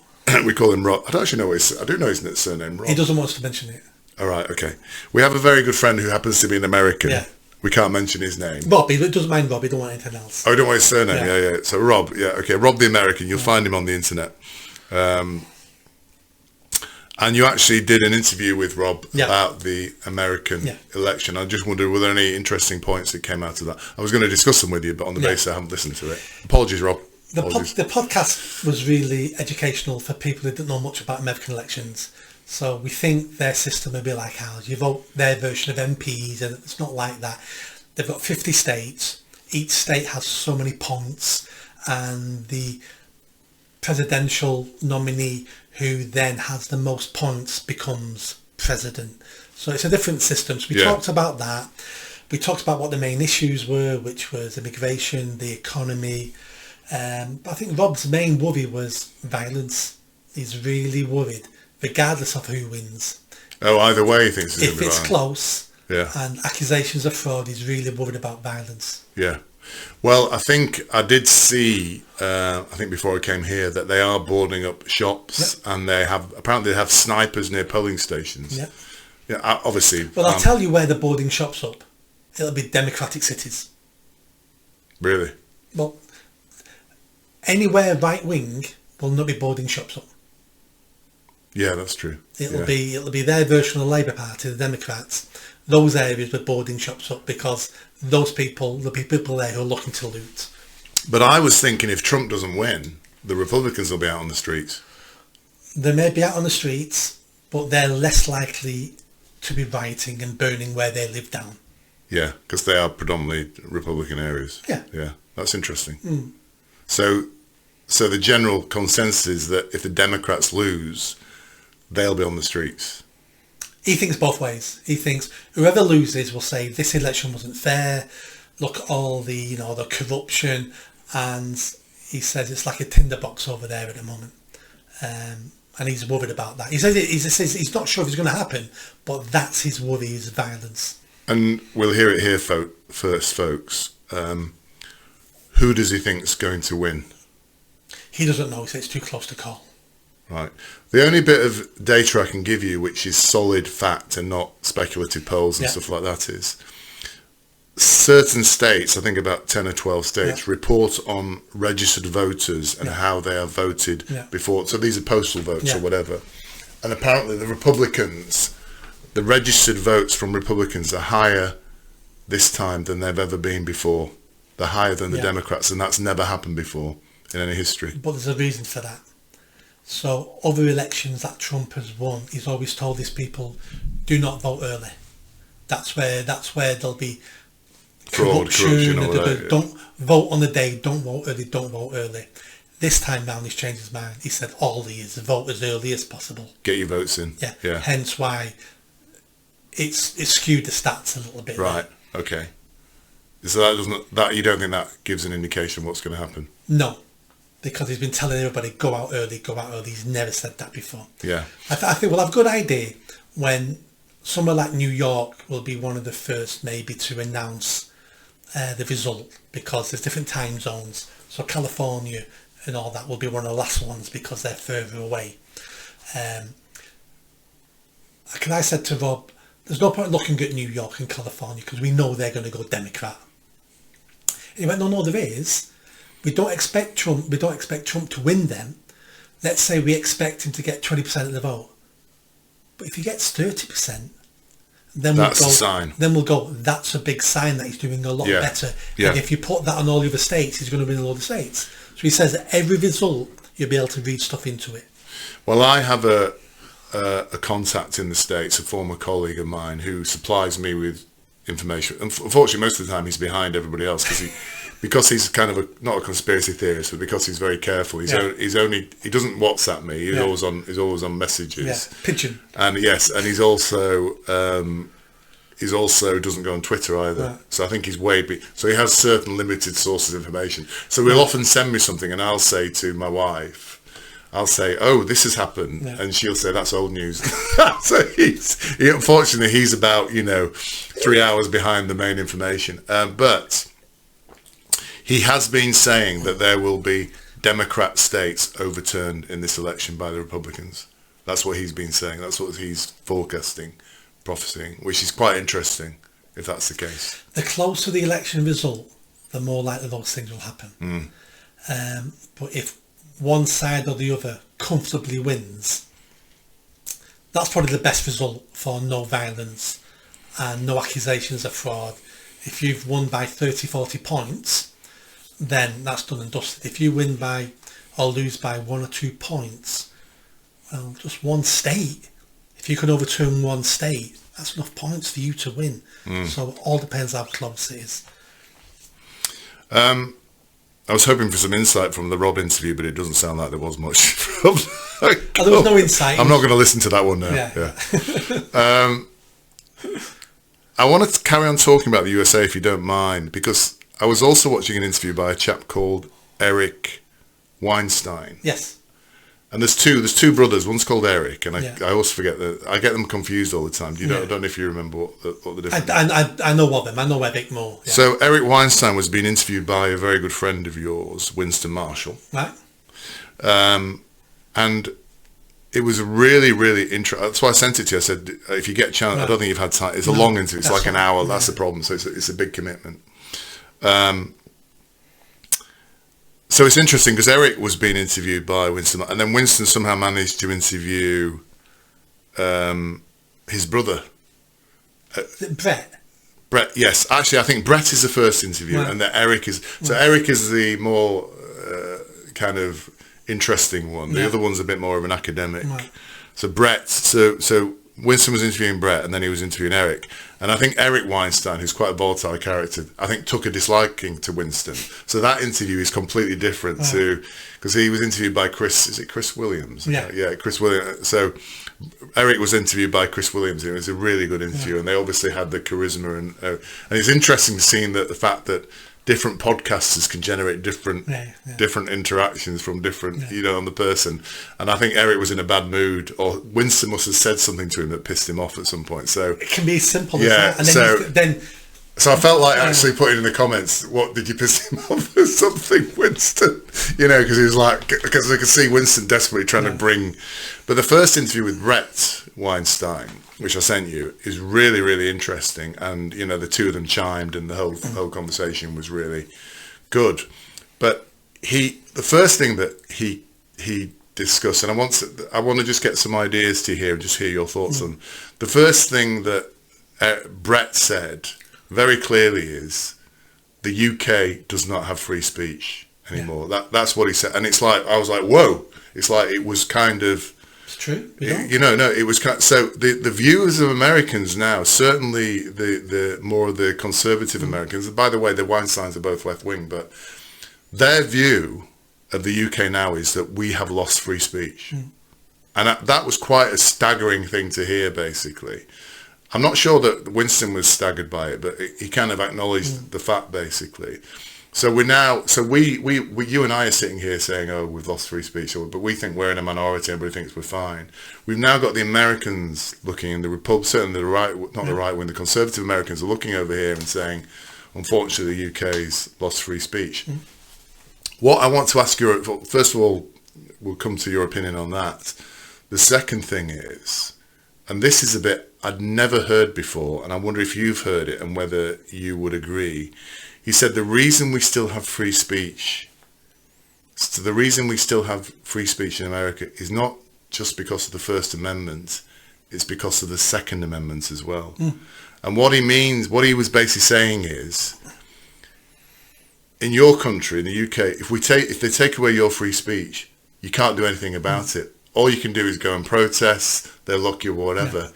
We call him Rob. I don't actually know I do know his surname, Rob. He doesn't want us to mention it. All right, okay. We have a very good friend who happens to be an American. Yeah. We can't mention his name. Bobby, but doesn't mind Bobby, don't want anything else. Oh, you don't want his surname? Yeah. Yeah. So Rob, okay. Rob the American. You'll find him on the internet. And you actually did an interview with Rob about the American election. I just wondered, were there any interesting points that came out of that? I was going to discuss them with you, but on the basis I haven't listened to it. Apologies, Rob. The podcast was really educational for people who don't know much about American elections. So we think their system will be like ours. You vote their version of MPs, and it's not like that. They've got 50 states. Each state has so many points, and the presidential nominee who then has the most points becomes president. So it's a different system. So we talked about that. We talked about what the main issues were, which was immigration, the economy. But I think Rob's main worry was violence. He's really worried, regardless of who wins. Oh, either way he thinks it's going to be If it's close and accusations of fraud, he's really worried about violence. Yeah. Well, I think I did see, I think before I came here, that they are boarding up shops and they have snipers near polling stations. Yeah. Yeah, obviously. Well, I'll tell you where they're boarding shops up. It'll be democratic cities. Really? Well, anywhere right wing will not be boarding shops up. Yeah, that's true. It'll be their version of the Labour Party, the Democrats. Those areas were boarding shops up because those people, there'll be people there who are looking to loot. But I was thinking if Trump doesn't win, the Republicans will be out on the streets. They may be out on the streets, but they're less likely to be rioting and burning where they live down. Yeah, because they are predominantly Republican areas. Yeah. Yeah, that's interesting. So the general consensus is that if the Democrats lose, they'll be on the streets. He thinks both ways. He thinks whoever loses will say this election wasn't fair. Look at all the the corruption, and he says it's like a tinderbox over there at the moment, and he's worried about that. He says he's not sure if it's going to happen, but that's his worry, is violence. And we'll hear it here first, folks. Who does he think is going to win? He doesn't know. He says it's too close to call. Right. The only bit of data I can give you, which is solid fact and not speculative polls and stuff like that, is certain states, I think about 10 or 12 states, report on registered voters and how they have voted before. So these are postal votes or whatever. And apparently the Republicans, the registered votes from Republicans are higher this time than they've ever been before. They're higher than the Democrats, and that's never happened before in any history. But there's a reason for that. So other elections that Trump has won, he's always told his people, do not vote early. That's where there'll be corruption. Don't vote on the day, don't vote early. This time round he's changed his mind. He said all he is, vote as early as possible. Get your votes in. Yeah. Hence why it's skewed the stats a little bit. Right. There. Okay. So that you don't think that gives an indication of what's going to happen? No. Because he's been telling everybody, go out early. He's never said that before. Yeah. I think we'll have a good idea when somewhere like New York will be one of the first maybe to announce the result, because there's different time zones. So California and all that will be one of the last ones because they're further away. I said to Rob, there's no point looking at New York and California because we know they're going to go Democrat. And he went, no, there is. We don't expect Trump to win them. Let's say we expect him to get 20% of the vote. But if he gets 30%, then that's a sign. Then we'll go, that's a big sign that he's doing a lot better. Yeah. And if you put that on all the other states, he's going to win all the states. So he says that every result, you'll be able to read stuff into it. Well, I have a contact in the States, a former colleague of mine, who supplies me with information. Unfortunately, most of the time he's behind everybody else because he's kind of not a conspiracy theorist, but because he's very careful. He doesn't WhatsApp me. He's always on messages. Yeah, pigeon. And he's also doesn't go on Twitter either. Right. So I think he's so he has certain limited sources of information. So he'll often send me something, and I'll say to my wife, oh, this has happened, and she'll say that's old news. So unfortunately he's about 3 hours behind the main information. But he has been saying that there will be Democrat states overturned in this election by the Republicans. That's what he's been saying. That's what he's forecasting, prophesying, which is quite interesting if that's the case. The closer the election result, the more likely those things will happen. But if one side or the other comfortably wins, that's probably the best result for no violence and no accusations of fraud. If you've won by 30-40 points, then that's done and dusted. If you win by or lose by 1 or 2 points, well, just one state, if you can overturn one state, that's enough points for you to win. So it all depends how close it is. I was hoping for some insight from the Rob interview, but it doesn't sound like there was much. There was no insight. I'm not going to listen to that one now. Yeah. I want to carry on talking about the USA, if you don't mind, because I was also watching an interview by a chap called Eric Weinstein. Yes. And there's two brothers. One's called Eric, and I always forget I get them confused all the time. I don't know if you remember what the difference. I know of them. I know Eric more. Yeah. So Eric Weinstein was being interviewed by a very good friend of yours, Winston Marshall. Right. And it was really, really interesting. That's why I sent it to you. I said, if you get a chance, I don't think you've had time. It's a long interview. It's like an hour. That's the problem. So it's a big commitment. So it's interesting because Eric was being interviewed by Winston, and then Winston somehow managed to interview his brother. Brett, yes. Actually, I think Brett is the first interview, and then Eric is... So Eric is the more kind of interesting one. The other one's a bit more of an academic. Right. So Brett... So Winston was interviewing Brett, and then he was interviewing Eric. And I think Eric Weinstein, who's quite a volatile character, I think took a disliking to Winston. So that interview is completely different to... Because he was interviewed by Chris... Is it Chris Williams? Yeah, Chris Williams. So Eric was interviewed by Chris Williams. It was a really good interview, and they obviously had the charisma. And it's interesting to see that the fact that different podcasters can generate different interactions from different, on the person. And I think Eric was in a bad mood, or Winston must have said something to him that pissed him off at some point. So it can be as simple as that. And then so I felt like actually putting in the comments, what did you piss him off or something, Winston? Because he was like, because I could see Winston desperately trying to bring. But the first interview with Brett Weinstein, which I sent you, is really, really interesting. And, the two of them chimed, and the whole conversation was really good. But the first thing that he discussed, and I want to just get some ideas to hear and just hear your thoughts on. The first thing that Brett said very clearly is the UK does not have free speech anymore. That's what he said. And it's like, I was like, whoa. It's like it was kind of... It's true. No, it was kind of, so the views of Americans now, certainly the more of the conservative Americans, and by the way, the Weinsteins are both left-wing, but their view of the UK now is that we have lost free speech. And that was quite a staggering thing to hear, basically. I'm not sure that Winston was staggered by it, but he kind of acknowledged the fact, basically. So we you and I are sitting here saying, oh, we've lost free speech, but we think we're in a minority, everybody thinks we're fine. We've now got the Americans looking, and certainly the right, not the right wing, the conservative Americans are looking over here and saying, unfortunately, the UK's lost free speech. What I want to ask you, first of all, we'll come to your opinion on that. The second thing is, and this is a bit I'd never heard before, and I wonder if you've heard it and whether you would agree. He said the reason we still have free speech, in America is not just because of the First Amendment, it's because of the Second Amendment as well. And what he was basically saying is, in your country, in the UK, if they take away your free speech, you can't do anything about it. All you can do is go and protest, they'll lock you or whatever. Yeah.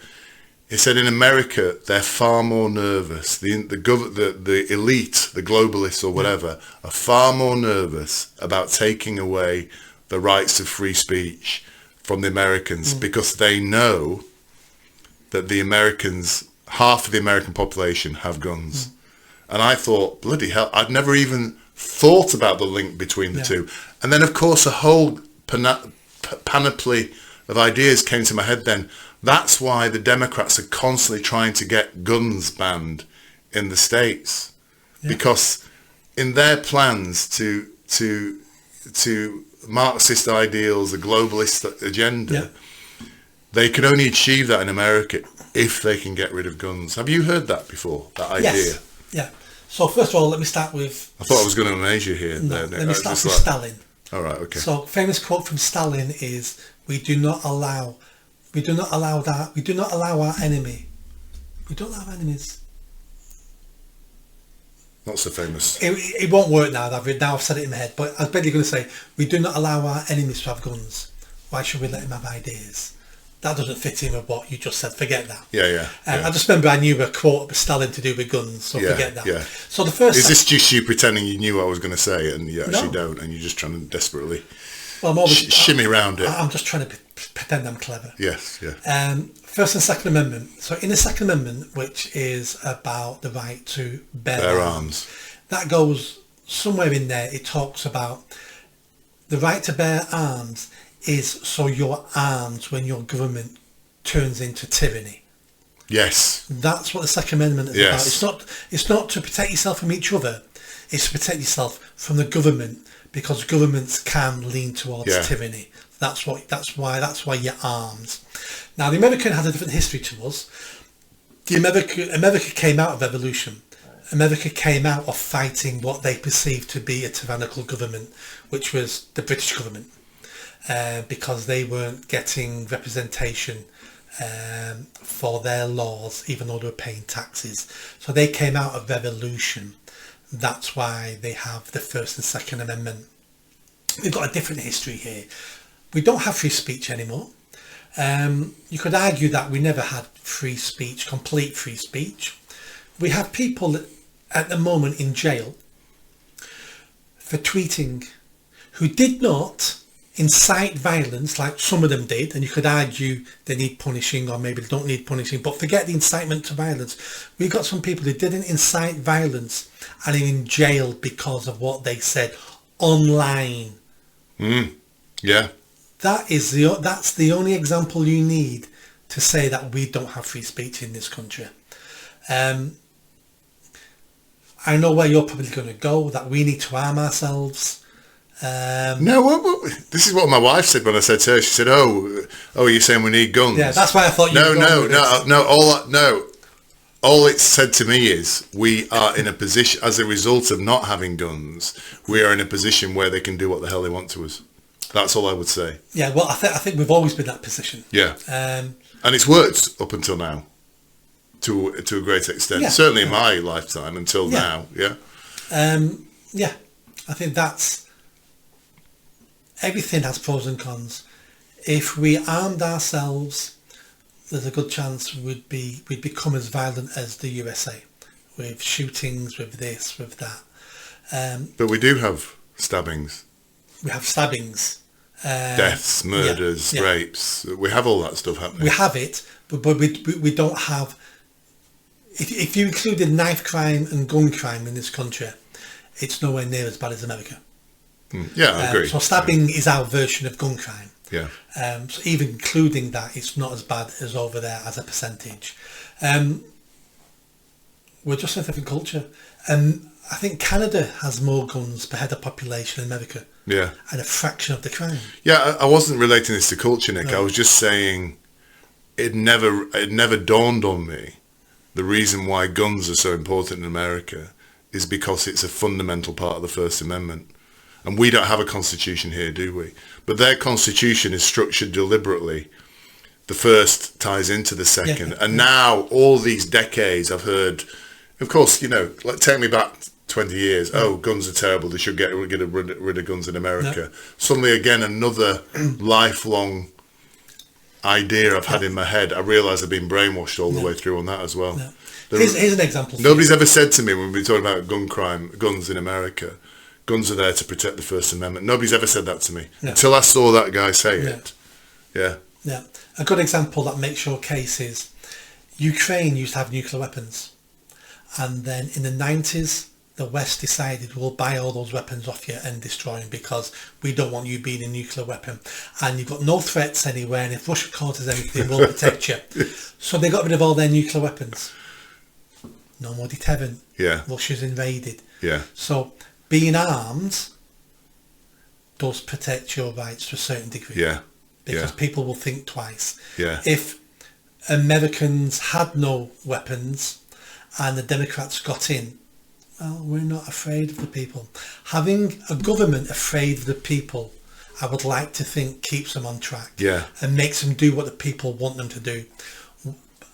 He said in America, they're far more nervous. The elite, the globalists or whatever, are far more nervous about taking away the rights of free speech from the Americans because they know that the Americans, half of the American population have guns. And I thought, bloody hell, I'd never even thought about the link between the two. And then, of course, a whole panoply of ideas came to my head then. That's why the Democrats are constantly trying to get guns banned in the States. Because in their plans to Marxist ideals, the globalist agenda, they can only achieve that in America if they can get rid of guns. Have you heard that before, that idea? Yes. Yeah. So first of all, let me start with... I thought I was going to amaze you here. No, let me start with Stalin. All right, okay. So famous quote from Stalin is, we do not allow our enemy. We don't allow enemies. Not so famous. It won't work now. I've said it in my head. But I was basically going to say, we do not allow our enemies to have guns. Why should we let them have ideas? That doesn't fit in with what you just said. Forget that. Yeah. I just remember I knew a quote of Stalin to do with guns, so forget that. Yeah. So the first... Is this just you pretending you knew what I was going to say and you actually don't, and you're just trying to desperately shimmy around it? I'm just trying to pretend I'm clever. Yes, yeah. First and Second Amendment. So in the Second Amendment, which is about the right to bear arms, that goes somewhere in there. It talks about the right to bear arms is so you're armed when your government turns into tyranny. Yes. That's what the Second Amendment is about. It's not to protect yourself from each other. It's to protect yourself from the government, because governments can lean towards tyranny. That's why you're armed. Now, the American has a different history to us. America came out of evolution. America came out of fighting what they perceived to be a tyrannical government, which was the British government, because they weren't getting representation for their laws, even though they were paying taxes. So they came out of revolution. That's why they have the First and Second Amendment. We've got a different history here. We don't have free speech anymore. You could argue that we never had free speech, complete free speech. We have people at the moment in jail for tweeting who did not incite violence like some of them did, and you could argue they need punishing or maybe they don't need punishing, but forget the incitement to violence. We've got some people who didn't incite violence and are in jail because of what they said online. Yeah. That's the only example you need to say that we don't have free speech in this country. I know where you're probably going to go, that we need to arm ourselves. No, this is what my wife said when I said to her. She said, "Oh, you're saying we need guns?" Yeah, that's why I thought you. No. All it said to me is we are in a position, as a result of not having guns, we are in a position where they can do what the hell they want to us. That's all I would say. Yeah, well, I think we've always been in that position. Yeah, and it's worked up until now, to a great extent. Yeah, certainly in my lifetime until now. Yeah. I think that's. Everything has pros and cons. If we armed ourselves, there's a good chance we'd become as violent as the USA, with shootings, with this, with that. But we do have stabbings. We have stabbings. Deaths, murders, rapes. We have all that stuff happening. We have it, but we don't have... If you included knife crime and gun crime in this country, it's nowhere near as bad as America. Yeah, I agree. So stabbing is our version of gun crime. Yeah. So even including that, it's not as bad as over there as a percentage. We're just a different culture. I think Canada has more guns per head of population than America. Yeah. And a fraction of the crime. Yeah, I wasn't relating this to culture, Nick. No. I was just saying it never dawned on me the reason why guns are so important in America is because it's a fundamental part of the First Amendment. And we don't have a constitution here, do we? But their constitution is structured deliberately the first ties into the second. Yeah. And now, all these decades, I've heard, of course, like, take me back 20 years. Oh, guns are terrible. They should get rid of guns in America. Suddenly, again, another lifelong idea I've had in my head. I realise I've been brainwashed all the way through on that as well. Here's an example. Nobody's ever said to me when we've been talking about guns in America, guns are there to protect the First Amendment. Nobody's ever said that to me until I saw that guy say it. Yeah. A good example that makes your case is Ukraine used to have nuclear weapons, and then in the 90s the West decided we'll buy all those weapons off you and destroy them because we don't want you being a nuclear weapon, and you've got no threats anywhere, and if Russia causes anything we'll protect you. So they got rid of all their nuclear weapons. No more deterrent. Russia's invaded. So being armed does protect your rights to a certain degree. Because people will think twice. If Americans had no weapons and the Democrats got in, well, we're not afraid of the people. Having a government afraid of the people, I would like to think keeps them on track and makes them do what the people want them to do.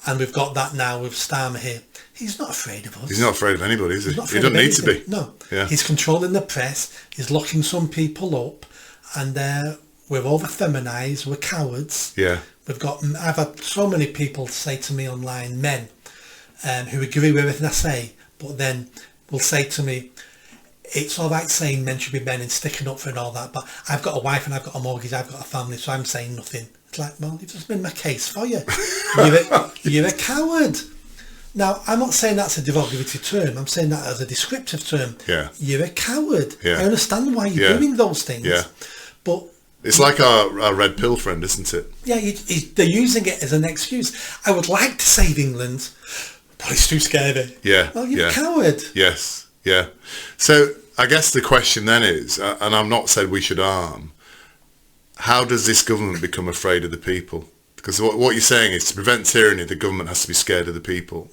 And we've got that now with Starmer here. He's not afraid of us. He's not afraid of anybody, is he? He doesn't need to be. No. He's controlling the press. He's locking some people up, and we're over-feminised. We're cowards. I've had so many people say to me online, men, who agree with everything I say, but then will say to me, it's all right saying men should be men and sticking up for and all that, but I've got a wife and I've got a mortgage, I've got a family, so I'm saying nothing. It's like, well, you've just been my case for you. You're a coward. Now, I'm not saying that's a derogatory term. I'm saying that as a descriptive term. You're a coward. I understand why you're doing those things. But it's like our red pill friend, isn't it? They're using it as an excuse. I would like to save England, but it's too scary. Well, you're a coward. So I guess the question then is, and I've not said we should arm, how does this government become afraid of the people? Because what you're saying is, to prevent tyranny, the government has to be scared of the people.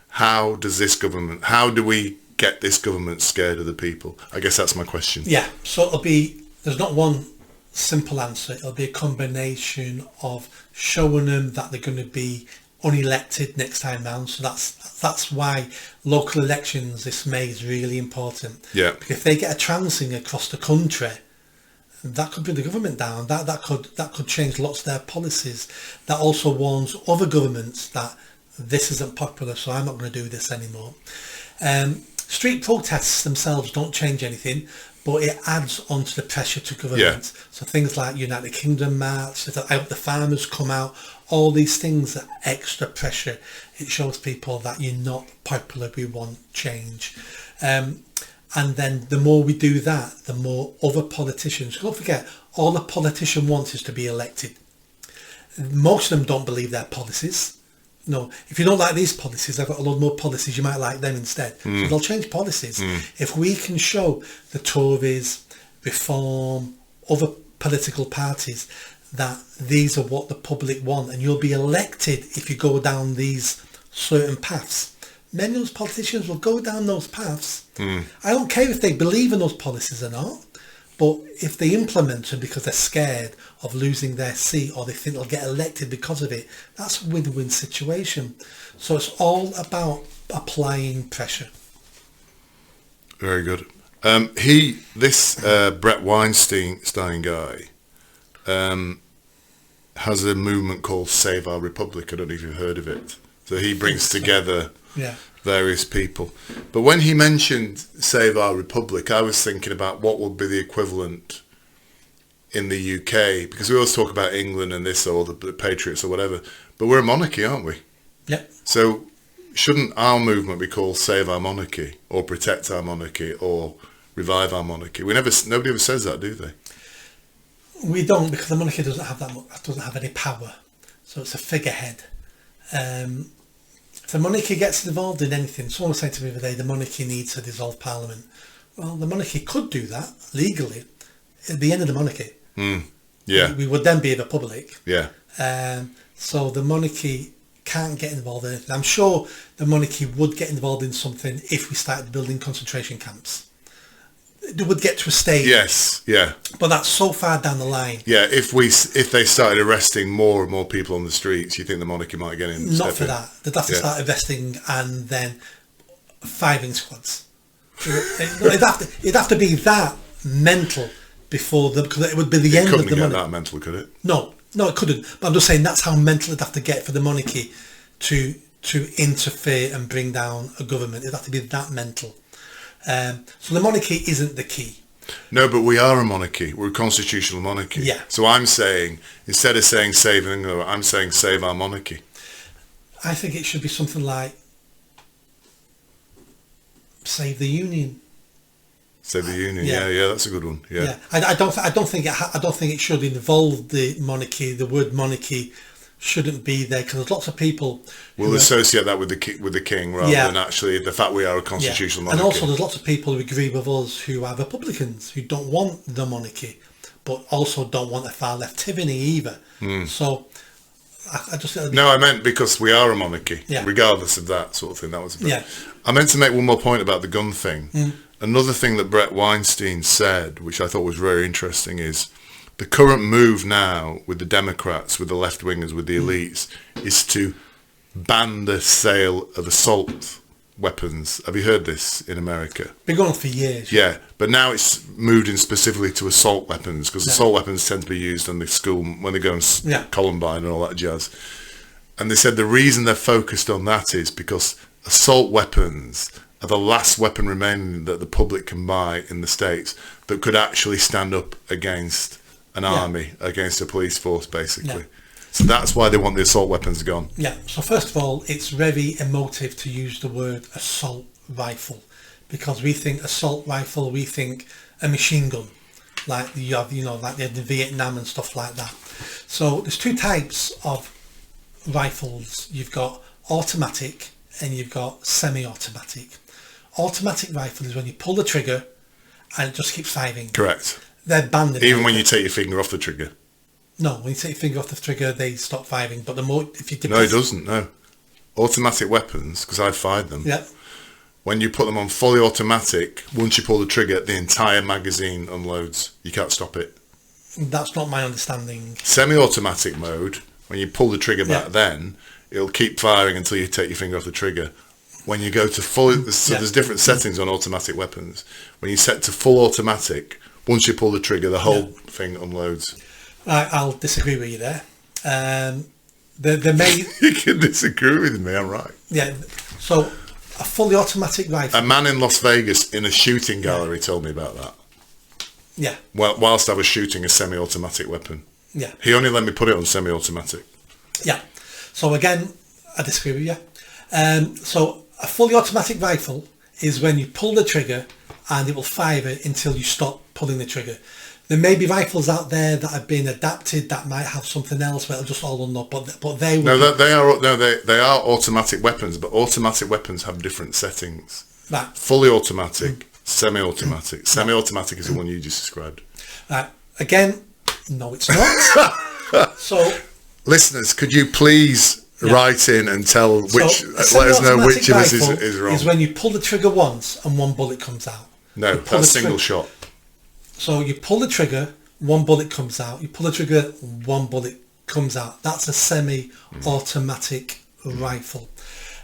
How do we get this government scared of the people? I guess that's my question. So there's not one simple answer. It'll be a combination of showing them that they're going to be unelected next time round. So that's why local elections this May is really important. Because if they get a trouncing across the country, that could bring the government down. That could change lots of their policies. That also warns other governments that this isn't popular, so I'm not going to do this anymore. Street protests themselves don't change anything, but it adds on to the pressure to government. So things like United Kingdom march, I hope the farmers come out, all these things are extra pressure. It shows people that you're not popular, we want change. And then the more we do that, the more other politicians, don't forget, all a politician wants is to be elected. Most of them don't believe their policies. No, if you don't like these policies, I've got a lot more policies, you might like them instead. So they'll change policies. If we can show the Tories, Reform, other political parties that these are what the public want, and you'll be elected if you go down these certain paths, many of those politicians will go down those paths. I don't care if they believe in those policies or not, but if they implement them because they're scared of losing their seat or they think they'll get elected because of it, that's a win-win situation. So it's all about applying pressure. Very good. This Brett Weinstein guy has a movement called Save Our Republic. I don't know if you've heard of it. So he brings together various people. But when he mentioned Save Our Republic, I was thinking about what would be the equivalent in the UK, because we always talk about England and this or the Patriots or whatever, but we're a monarchy, aren't we? So shouldn't our movement be called Save Our Monarchy, or Protect Our Monarchy, or Revive Our Monarchy? Nobody ever says that, do they? We don't, because the monarchy doesn't have any power, so it's a figurehead. If the monarchy gets involved in anything, someone was saying to me the other day, the monarchy needs to dissolve Parliament. Well, the monarchy could do that legally. It'd be the end of the monarchy. We would then be a republic. So the monarchy can't get involved in anything. I'm sure the monarchy would get involved in something if we started building concentration camps. it would get to a stage. Yes, yeah. But that's so far down the line. Yeah, if they started arresting more and more people on the streets, you think the monarchy might get in? Not for that. They'd have to start arresting and then firing squads. It'd have to be that mental before because it would be the end of the monarchy. It couldn't get that mental, could it? No, it couldn't. But I'm just saying that's how mental it'd have to get for the monarchy to interfere and bring down a government. It'd have to be that mental. So the monarchy isn't the key. No, but we are a monarchy. We're a constitutional monarchy. Yeah. So I'm saying, instead of saying save England, I'm saying save our monarchy. I think it should be something like save the union. Save the union. Yeah, that's a good one. Yeah. I don't think it should involve the monarchy. The word monarchy shouldn't be there because there's lots of people will associate that with the king rather than actually the fact we are a constitutional monarchy. And also there's lots of people who agree with us who are Republicans who don't want the monarchy but also don't want a far left tyranny either. So I just I meant because we are a monarchy regardless of that sort of thing. That was I meant to make one more point about the gun thing. Another thing that Brett Weinstein said, which I thought was very interesting, is the current move now with the Democrats, with the left-wingers, with the elites, is to ban the sale of assault weapons. Have you heard this in America? Been going on for years. Yeah, but now it's moved in specifically to assault weapons because assault weapons tend to be used in the school when they go in Columbine and all that jazz. And they said the reason they're focused on that is because assault weapons are the last weapon remaining that the public can buy in the States that could actually stand up against an army, against a police force, basically. So that's why they want the assault weapons gone. Yeah, so first of all, it's very emotive to use the word assault rifle because we think assault rifle, we think a machine gun, like you have, like they had in Vietnam and stuff like that. So there's two types of rifles. You've got automatic and you've got semi-automatic. Automatic rifle is when you pull the trigger and it just keeps firing. Correct. They're banned. Even when you take your finger off the trigger. No, when you take your finger off the trigger, they stop firing. But the more if you no, it doesn't. No, automatic weapons, because I've fired them. Yeah. When you put them on fully automatic, once you pull the trigger, the entire magazine unloads. You can't stop it. That's not my understanding. Semi-automatic mode, when you pull the trigger back, then it'll keep firing until you take your finger off the trigger. When you go to full, there's different settings on automatic weapons. When you set to full automatic, once you pull the trigger, the whole thing unloads. I'll disagree with you there. The main you can disagree with me. I'm right. Yeah. So a fully automatic rifle. A man in Las Vegas in a shooting gallery told me about that. Yeah. Well, whilst I was shooting a semi-automatic weapon. Yeah. He only let me put it on semi-automatic. Yeah. So again, I disagree with you. So a fully automatic rifle is when you pull the trigger and it will fire it until you stop pulling the trigger. There may be rifles out there that have been adapted that might have something else where it'll just all unlock, but they will. They are automatic weapons, but automatic weapons have different settings. Right. Fully automatic, semi-automatic. Semi-automatic is the one you just described. Right. Again, no, it's not. So, listeners, could you please write in and tell let us know which of us is wrong? Is when you pull the trigger once and one bullet comes out. No, that's single shot. So you pull the trigger, one bullet comes out. You pull the trigger, one bullet comes out. That's a semi-automatic rifle.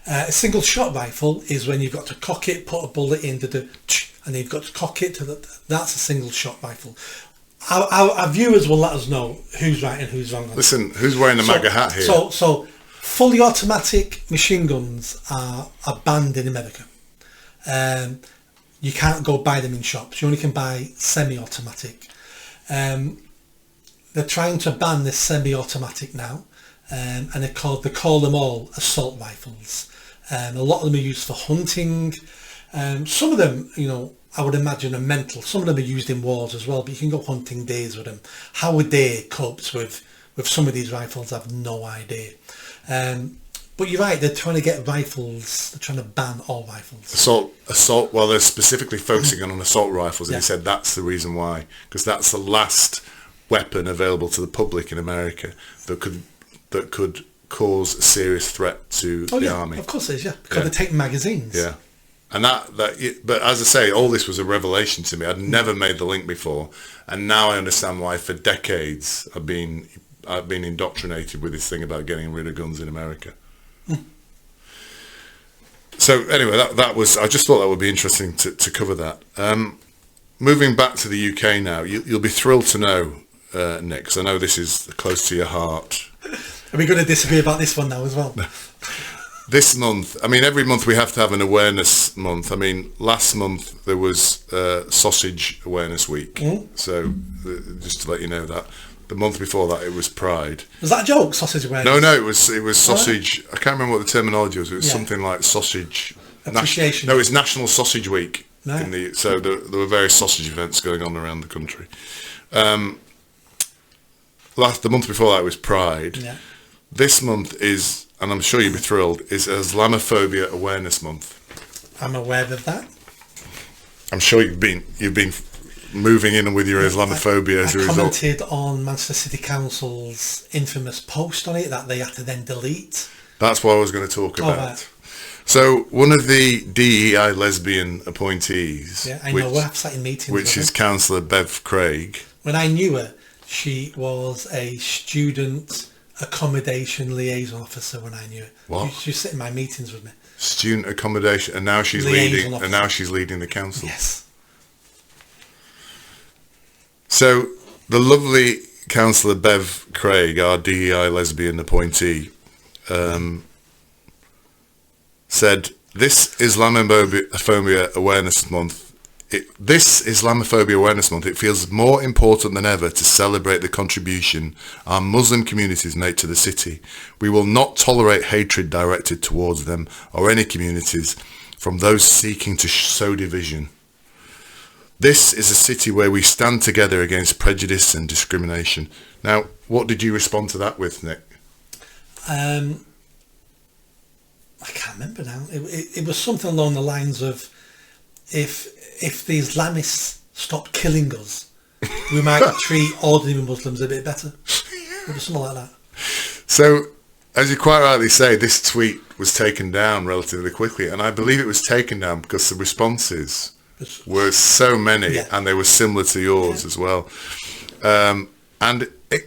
A single shot rifle is when you've got to cock it, put a bullet in, and then you've got to cock it. That's a single shot rifle. Our viewers will let us know who's right and who's wrong. Listen, who's wearing the MAGA hat here? So fully automatic machine guns are banned in America. You can't go buy them in shops. You only can buy semi-automatic. They're trying to ban this semi-automatic now, and they call them all assault rifles. A lot of them are used for hunting. Some of them, I would imagine are mental. Some of them are used in wars as well, but you can go hunting days with them. How a day copes with some of these rifles, I've no idea. But you're right, they're trying to get rifles, they're trying to ban all rifles. Assault, well, they're specifically focusing on assault rifles, and he said that's the reason why, because that's the last weapon available to the public in America that could cause a serious threat to the army. Of course it is, because they take magazines. Yeah. And but as I say, all this was a revelation to me. I'd never made the link before, and now I understand why for decades I've been indoctrinated with this thing about getting rid of guns in America. So anyway, that was. I just thought that would be interesting to cover that. Moving back to the UK now, you'll be thrilled to know, Nick, because I know this is close to your heart. Are we going to disagree about this one now as well? This month, I mean, every month we have to have an awareness month. I mean, last month there was Sausage Awareness Week. So, just to let you know that. The month before that, it was Pride. Was that a joke, Sausage Awareness? No, it was sausage. I can't remember what the terminology was. It was something like sausage. Appreciation. No, it's National Sausage Week. No. So there were various sausage events going on around the country. The month before that was Pride. Yeah. This month is, and I'm sure you'll be thrilled, is Islamophobia Awareness Month. I'm aware of that. I'm sure you've been moving in with your Islamophobia as a result. I commented on Manchester City Council's infamous post on it that they had to then delete. That's what I was going to talk about. Right. So one of the DEI lesbian appointees, I've sat in meetings which is Councillor Bev Craig. When I knew her, she was a student accommodation liaison officer when I knew her. What? She used to sit in my meetings with me. Student accommodation, and now she's leading the council. Yes. So the lovely Councillor Bev Craig, our DEI lesbian appointee, said, "This Islamophobia Awareness Month. It feels more important than ever to celebrate the contribution our Muslim communities make to the city. We will not tolerate hatred directed towards them or any communities from those seeking to sow division. This is a city where we stand together against prejudice and discrimination." Now, what did you respond to that with, Nick? I can't remember now. It was something along the lines of, if the Islamists stopped killing us, we might treat ordinary Muslims a bit better. It was something like that. So, as you quite rightly say, this tweet was taken down relatively quickly, and I believe it was taken down because the responses were so many, and they were similar to yours as well. And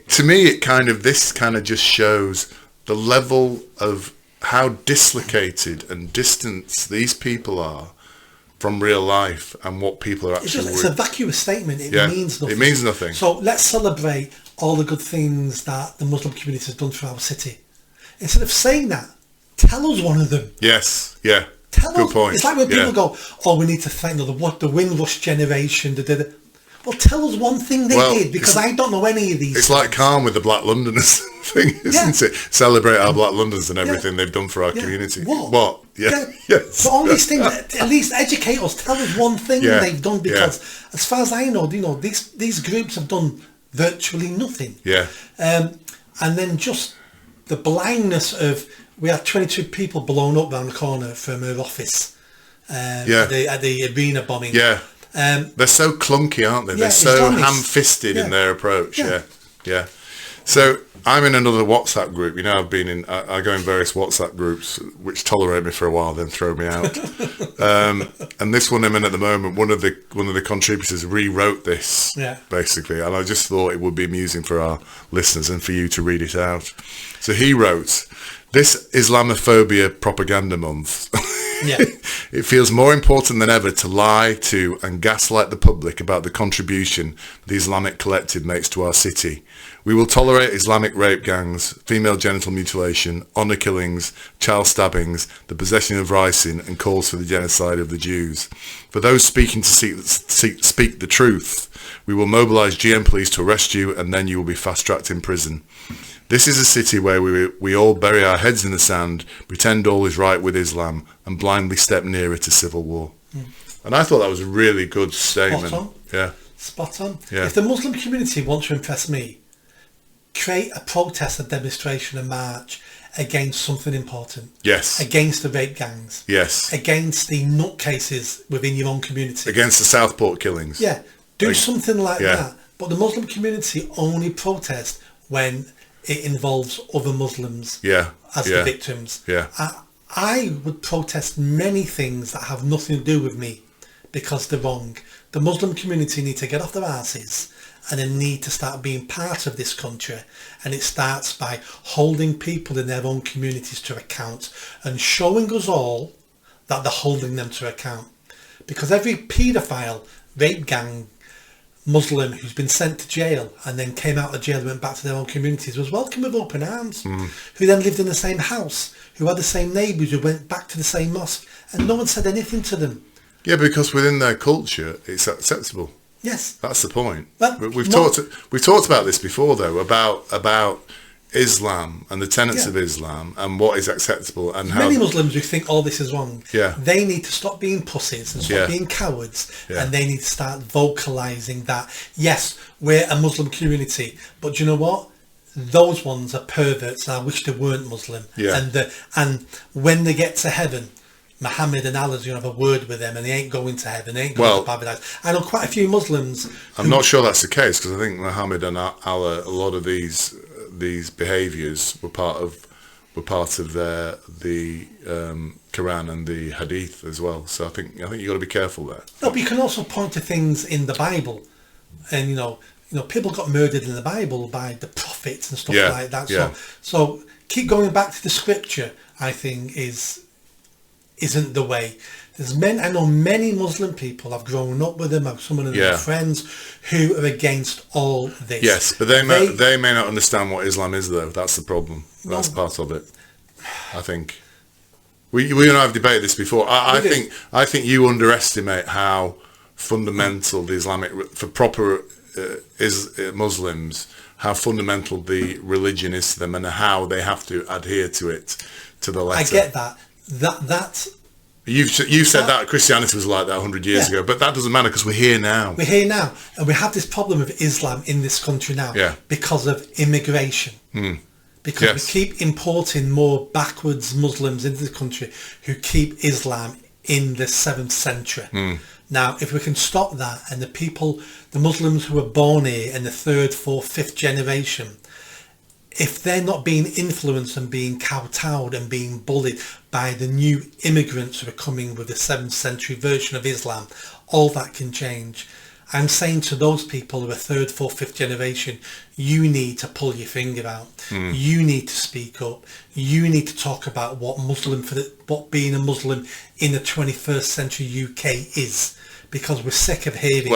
to me, this kind of just shows the level of how dislocated and distant these people are from real life and what people are actually... It's a vacuous statement. It means nothing. It means nothing. So let's celebrate all the good things that the Muslim community has done for our city. Instead of saying that, tell us one of them. Yes, yeah. Tell Good us. point. It's like when people go, we need to thank the Windrush generation. Well, tell us one thing they did, because I don't know any of these It's things. like Calm with the Black Londoners thing, isn't it? Celebrate our Black Londoners and everything they've done for our community. What? Yeah. Yes. So all these things, at least educate us. Tell us one thing they've done, because as far as I know, these groups have done virtually nothing. Yeah. And then just the blindness of, we had 22 people blown up down the corner from her office at the arena bombing. Yeah. They're so clunky, aren't they? They're so ham-fisted in their approach. Yeah. So I'm in another WhatsApp group. I go in various WhatsApp groups which tolerate me for a while, then throw me out. And this one I'm in at the moment, one of the contributors rewrote this basically, and I just thought it would be amusing for our listeners and for you to read it out. So he wrote, "This Islamophobia propaganda month." It feels more important than ever to lie to and gaslight the public about the contribution the Islamic Collective makes to our city. We will tolerate Islamic rape gangs, female genital mutilation, honour killings, child stabbings, the possession of ricin, and calls for the genocide of the Jews. For those speaking to speak the truth, we will mobilise GM police to arrest you, and then you will be fast-tracked in prison. This is a city where we all bury our heads in the sand, pretend all is right with Islam, and blindly step nearer to civil war. And I thought that was a really good statement. Spot on. Yeah. Spot on. Yeah. If the Muslim community wants to impress me, create a protest, a demonstration, a march against something important. Yes. Against the rape gangs. Yes. Against the nutcases within your own community. Against the Southport killings. Yeah. Do something like that. But the Muslim community only protest when it involves other Muslims as the victims. Yeah. I would protest many things that have nothing to do with me because they're wrong. The Muslim community need to get off their asses and they need to start being part of this country, and it starts by holding people in their own communities to account and showing us all that they're holding them to account. Because every paedophile, rape gang, Muslim who's been sent to jail and then came out of jail and went back to their own communities was welcomed with open arms, who then lived in the same house, who had the same neighbours, who went back to the same mosque, and no one said anything to them. Yeah, because within their culture, it's acceptable. Yes. That's the point. Well, we've talked about this before, though, about Islam and the tenets of Islam and what is acceptable and how... Many Muslims who think all this is wrong, Yeah. they need to stop being pussies and stop being cowards, and they need to start vocalising that, yes, we're a Muslim community, but do you know what? Those ones are perverts and I wish they weren't Muslim. Yeah. And when they get to heaven, Muhammad and Allah's going to have a word with them and they ain't going to heaven, they ain't going to paradise. I know quite a few Muslims... I'm not sure that's the case, because I think Muhammad and Allah, a lot of these behaviours were part of the Quran and the Hadith as well. So I think you've got to be careful there. No, but you can also point to things in the Bible, and you know people got murdered in the Bible by the prophets and stuff like that. Yeah. So keep going back to the scripture, I think isn't the way. I know many Muslim people, I've grown up with them, I've some of them friends who are against all this. Yes, but they may not understand what Islam is, though. That's the problem. That's part of it, I think. We and I have debated this before. I think you underestimate how fundamental the Islamic, for proper Muslims, how fundamental the religion is to them and how they have to adhere to it to the letter. I get that. That's... You've said that Christianity was like that 100 years ago, but that doesn't matter because we're here now. We're here now, and we have this problem of Islam in this country now because of immigration. Because we keep importing more backwards Muslims into the country who keep Islam in the 7th century. Now, if we can stop that, and the Muslims who were born here in the 3rd, 4th, 5th generation, if they're not being influenced and being kowtowed and being bullied by the new immigrants who are coming with the 7th century version of Islam, all that can change. I'm saying to those people who are 3rd, 4th, 5th generation, you need to pull your finger out. You need to speak up. You need to talk about what being a Muslim in the 21st century UK is, because we're sick of hearing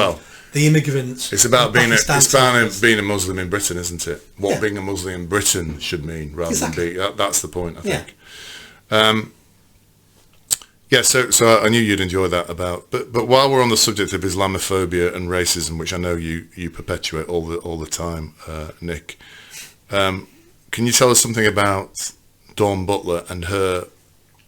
the immigrants. It's about being a Muslim in Britain, isn't it? What being a Muslim in Britain should mean, rather than be. That's the point, I think. So I knew you'd enjoy that but while we're on the subject of Islamophobia and racism, which I know you perpetuate all the time, Nick, can you tell us something about Dawn Butler and her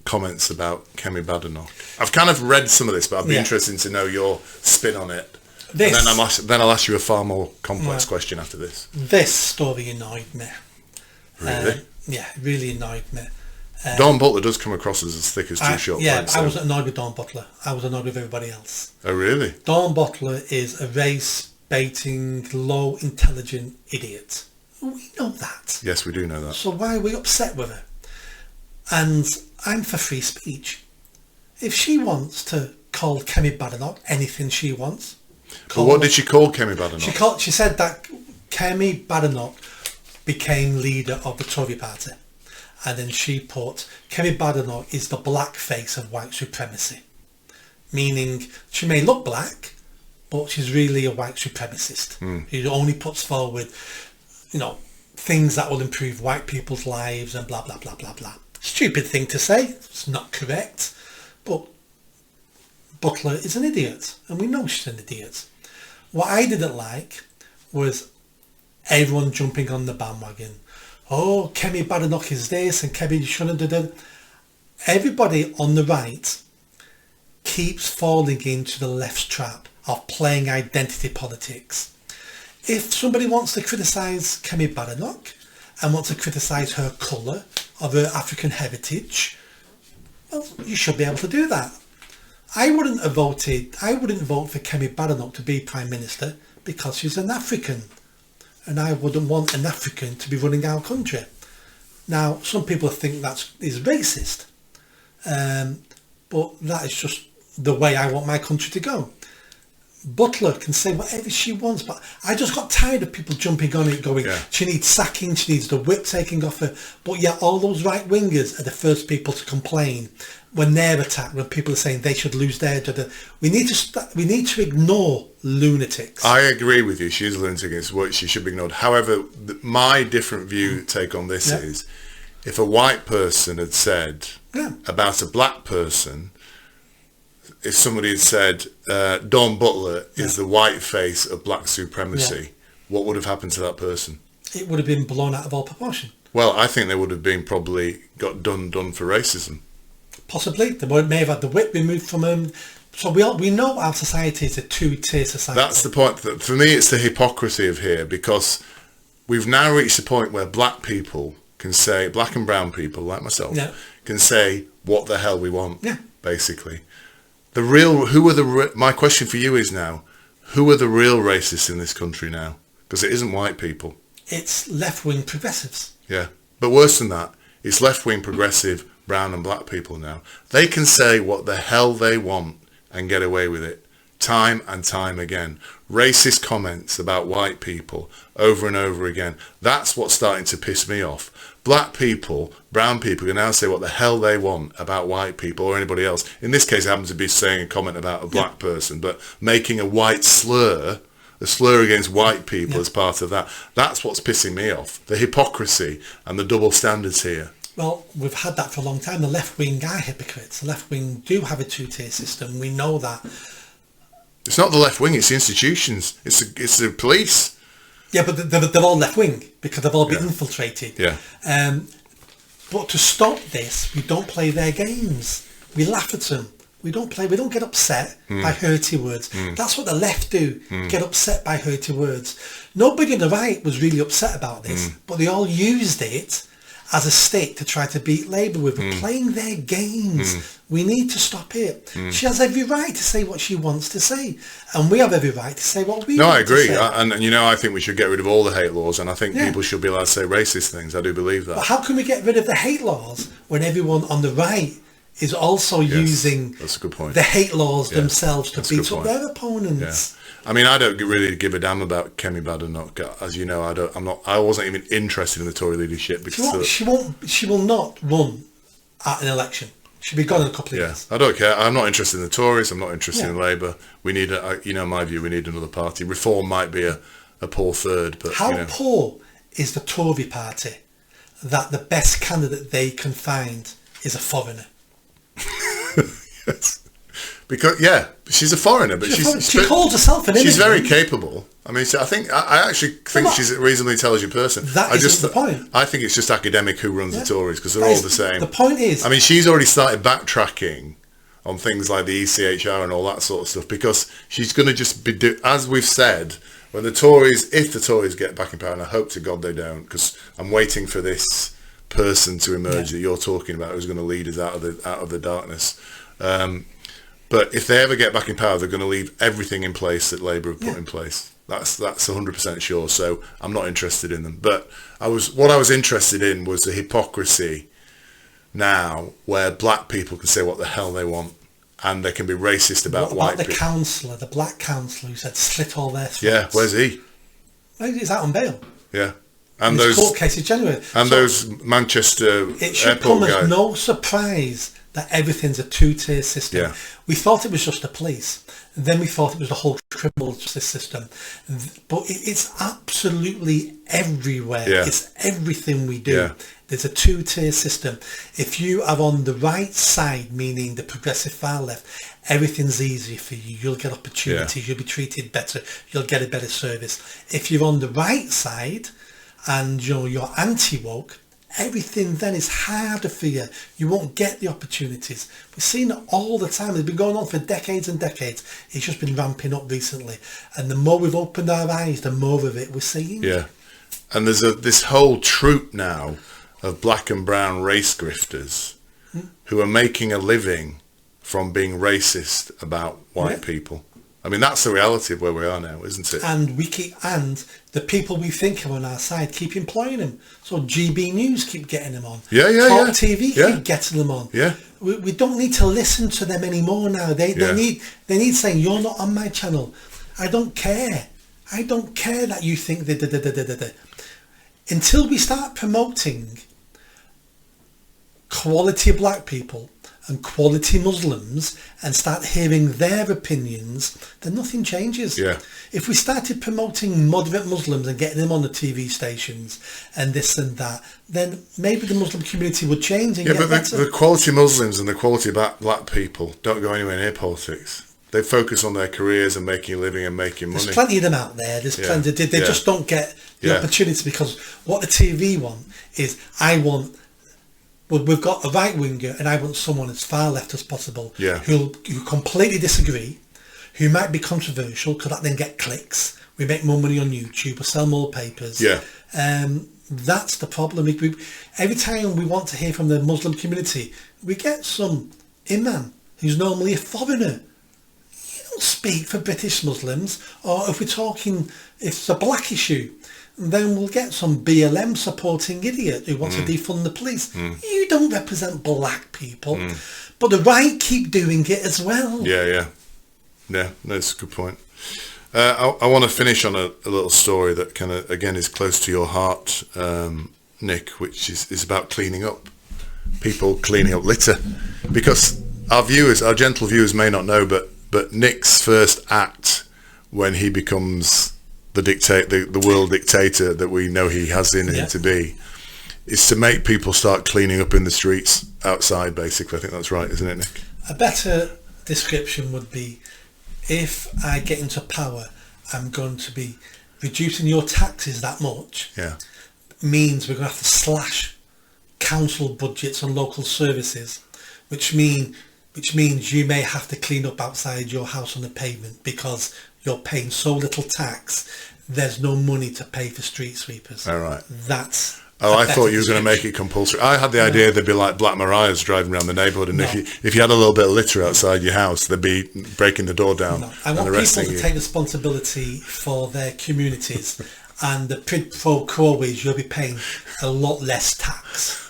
comments about Kemi Badenoch? I've kind of read some of this, but I'd be interested to know your spin on it. And then I'll ask you a far more complex question after this. This story annoyed me. Really? It really annoyed me. Dawn Butler does come across as thick as two short legs. I wasn't annoyed with Dawn Butler. I was annoyed with everybody else. Oh, really? Dawn Butler is a race-baiting, low-intelligent idiot. We know that. Yes, we do know that. So why are we upset with her? And I'm for free speech. If she wants to call Kemi Badenoch anything she wants... But what did she call Kemi Badenoch? She said that Kemi Badenoch became leader of the Tory party. And then she put, Kemi Badenoch is the black face of white supremacy. Meaning, she may look black, but she's really a white supremacist who only puts forward, things that will improve white people's lives and blah, blah, blah, blah, blah. Stupid thing to say. It's not correct. But Butler is an idiot, and we know she's an idiot. What I didn't like was everyone jumping on the bandwagon. Oh, Kemi Badenoch is this and Kemi shouldn't do that. Everybody on the right keeps falling into the left's trap of playing identity politics. If somebody wants to criticise Kemi Badenoch and wants to criticise her colour of her African heritage, well, you should be able to do that. I wouldn't vote for Kemi Badenoch to be Prime Minister because she's an African. And I wouldn't want an African to be running our country. Now, some people think that is racist, But that is just the way I want my country to go. Butler can say whatever she wants, but I just got tired of people jumping on it going, she needs sacking, she needs the whip taking off her. But yeah, all those right wingers are the first people to complain when they're attacked, when people are saying they should lose their job. We need to ignore lunatics. I agree with you. She's a lunatic. It's what she should be ignored. However, my different take on this is, if a white person had said about a black person, if somebody had said Don Butler is the white face of black supremacy, what would have happened to that person? It would have been blown out of all proportion. Well, I think they would have been probably got done for racism. Possibly. They may have had the whip removed from them. So we know our society is a two-tier society. That's the point. For me, it's the hypocrisy of here, because we've now reached the point where black people can say, black and brown people like myself, can say what the hell we want, basically. My question for you is now, who are the real racists in this country now? Because it isn't white people. It's left-wing progressives. Yeah, but worse than that, it's left-wing progressive brown and black people now. They can say what the hell they want and get away with it, time and time again. Racist comments about white people over and over again. That's what's starting to piss me off. Black people, brown people can now say what the hell they want about white people or anybody else. In this case, it happens to be saying a comment about a black person, but making a white slur, a slur against white people as part of that. That's what's pissing me off. The hypocrisy and the double standards here. Well, we've had that for a long time. The left-wing are hypocrites. The left-wing do have a two-tier system. We know that. It's not the left-wing, it's the institutions. It's the police. Yeah, but they're all left-wing because they've all been infiltrated. Yeah. But to stop this, we don't play their games. We laugh at them. We don't get upset by hurty words. That's what the left do, get upset by hurty words. Nobody on the right was really upset about this, but they all used it as a stick to try to beat Labour with. We're playing their games. We need to stop it. She has every right to say what she wants to say, and we have every right to say what we want I agree. to say. And I think we should get rid of all the hate laws, and I think people should be allowed to say racist things. I do believe that. But how can we get rid of the hate laws when everyone on the right is also using that's a good point. the hate laws themselves to beat up their opponents? Yeah. I mean, I don't really give a damn about Kemi Badenoch. As you know, I wasn't even interested in the Tory leadership because she will not run at an election. She'll be gone in a couple of years. I don't care. I'm not interested in the Tories. I'm not interested in Labour. We need, my view, we need another party. Reform might be a poor third, but how poor is the Tory party that the best candidate they can find is a foreigner? Yes. Because she's a foreigner, but she calls herself an immigrant. She's very capable. I mean, I actually think she's a reasonably intelligent person. That isn't the point. I think it's just academic who runs the Tories because they're all the same. The point is, I mean, she's already started backtracking on things like the ECHR and all that sort of stuff because she's going to just be as we've said. If the Tories get back in power, and I hope to God they don't, because I'm waiting for this person to emerge that you're talking about, who's going to lead us out of the darkness. But if they ever get back in power, they're going to leave everything in place that Labour have put in place. That's 100% sure. So I'm not interested in them. But what I was interested in was the hypocrisy now, where black people can say what the hell they want, and they can be racist about white people. The black councillor who said slit all their throats? Yeah, where's he? He's out on bail. Yeah. And those court cases genuine. And those Manchester it should airport come guys. As no surprise that everything's a two-tier system. Yeah. We thought it was just the police, and then we thought it was the whole criminal justice system. But it's absolutely everywhere. Yeah. It's everything we do. Yeah. There's a two-tier system. If you are on the right side, meaning the progressive far left, everything's easier for you. You'll get opportunities. You'll be treated better. You'll get a better service. If you're on the right side and you're anti-woke, everything then is harder for you. You won't get the opportunities. We're seeing it all the time. It's been going on for decades and decades. It's just been ramping up recently. And the more we've opened our eyes, the more of it we're seeing. Yeah. And there's this whole troop now of black and brown race grifters who are making a living from being racist about white people. I mean, that's the reality of where we are now, isn't it? And the people we think are on our side keep employing them. So GB News keep getting them on. Talk TV keep getting them on. Yeah. We don't need to listen to them anymore now. They need saying, you're not on my channel. I don't care. I don't care that you think that. Until we start promoting quality black people and quality Muslims and start hearing their opinions, then nothing changes. Yeah. If we started promoting moderate Muslims and getting them on the TV stations and this and that, then maybe the Muslim community would change and get better. The quality Muslims and the quality black people don't go anywhere near politics. They focus on their careers and making a living and making money. There's plenty of them out there. There's plenty. They just don't get the opportunity, because what the TV want is, we've got a right winger and I want someone as far left as possible who completely disagree, who might be controversial, because that then get clicks. We make more money on YouTube or sell more papers. That's the problem. Every time we want to hear from the Muslim community, we get some imam who's normally a foreigner. You don't speak for British Muslims. Or if it's a black issue, then we'll get some BLM supporting idiot who wants to defund the police. You don't represent black people. But the right keep doing it as well. Yeah, that's a good point. I want to finish on a little story that kind of, again, is close to your heart, Nick, which is about cleaning up. People cleaning up litter. Because our gentle viewers may not know, but Nick's first act when he becomes the world dictator that we know he has in him to be, is to make people start cleaning up in the streets outside, basically. I think that's right, isn't it, Nick? A better description would be, if I get into power, I'm going to be reducing your taxes that much. Means we're going to have to slash council budgets on local services, which means you may have to clean up outside your house on the pavement because you're paying so little tax, there's no money to pay for street sweepers. All right. I thought you were going to make it compulsory. I had the idea there'd be like Black Mariahs driving around the neighbourhood, and if you had a little bit of litter outside your house, they'd be breaking the door down and arresting you. I want people to take responsibility for their communities, and the quid pro quo is you'll be paying a lot less tax.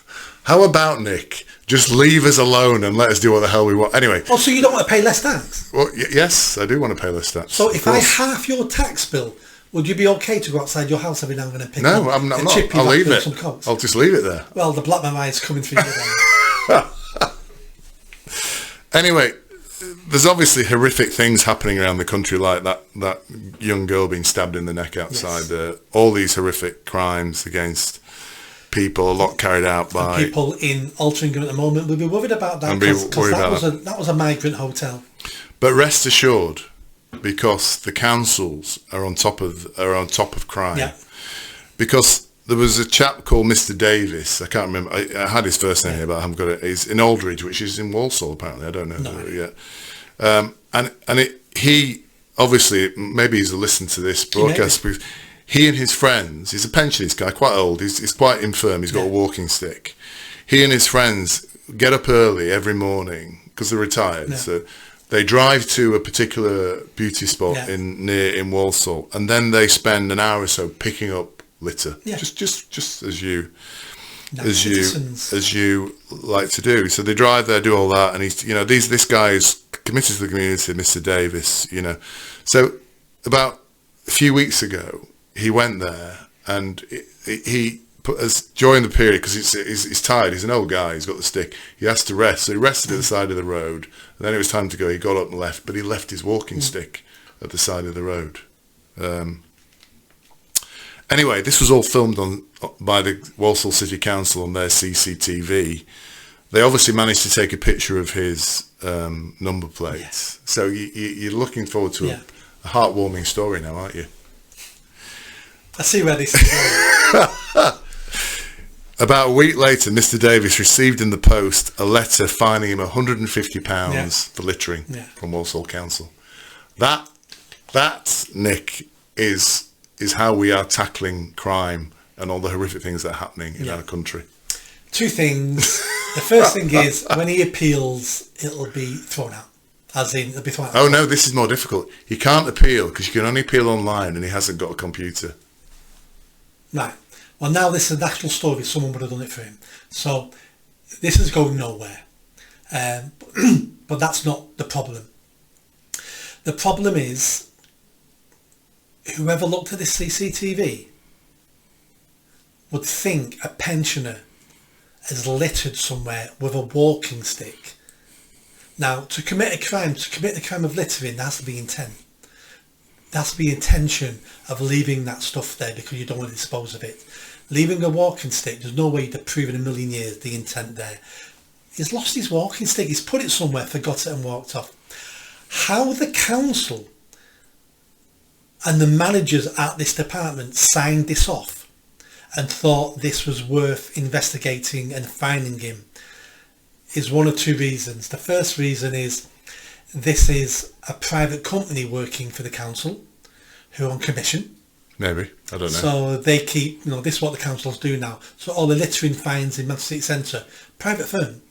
How about, Nick, just leave us alone and let us do what the hell we want? Anyway. Oh, so you don't want to pay less tax? Well, yes, I do want to pay less tax. So if I half your tax bill, would you be okay to go outside your house every now and then and pick up I'm not. Chippy I'll leave it. Some coats? I'll just leave it there. Well, the Black Mariah's coming for you then. Anyway, there's obviously horrific things happening around the country, like that young girl being stabbed in the neck outside. All these horrific crimes against people, a lot carried out by... And people in Altrincham at the moment will be worried about that, because that was a migrant hotel. But rest assured, because the councils are on top of crime. Because there was a chap called Mr. Davis. I can't remember. I had his first name here, but I haven't got it. He's in Aldridge, which is in Walsall, apparently. I don't know yet. He obviously, maybe he's listened to this broadcast. Because he and his friends, he's a pensionist guy, quite old. He's quite infirm. He's got a walking stick. He and his friends get up early every morning because they're retired. So they drive to a particular beauty spot in Walsall, and then they spend an hour or so picking up litter, just as you like to do. So they drive there, do all that, and this guy is committed to the community, Mr. Davis. So about a few weeks ago, he went there, and he put us during the period, because he's tired. He's an old guy. He's got the stick. He has to rest, so he rested at the side of the road. And then it was time to go. He got up and left, but he left his walking stick at the side of the road. Anyway, this was all filmed by the Walsall City Council on their CCTV. They obviously managed to take a picture of his number plates. So you're looking forward to a heartwarming story now, aren't you? I see where this is going. About a week later, Mr. Davis received in the post a letter fining him £150 for littering from Walsall Council. That, Nick, is how we are tackling crime and all the horrific things that are happening in our country. Two things. The first thing is, when he appeals, it'll be thrown out. As in, it'll be fine. Oh no, this is more difficult. He can't appeal because you can only appeal online, and he hasn't got a computer. Right. Well, now this is an actual story. Someone would have done it for him. So this is going nowhere. But that's not the problem. The problem is, whoever looked at this CCTV would think a pensioner is littered somewhere with a walking stick. Now, to commit the crime of littering, there has to be intent. There has to be intention of leaving that stuff there because you don't want to dispose of it. Leaving a walking stick, there's no way you'd have proven in a million years the intent there. He's lost his walking stick, he's put it somewhere, forgot it and walked off. How the council and the managers at this department signed this off and thought this was worth investigating and finding him is one of two reasons. The first reason is this is a private company working for the council who are on commission. Maybe, I don't know. So they keep, this is what the councils do now. So all the littering fines in Manchester City Centre, private firm,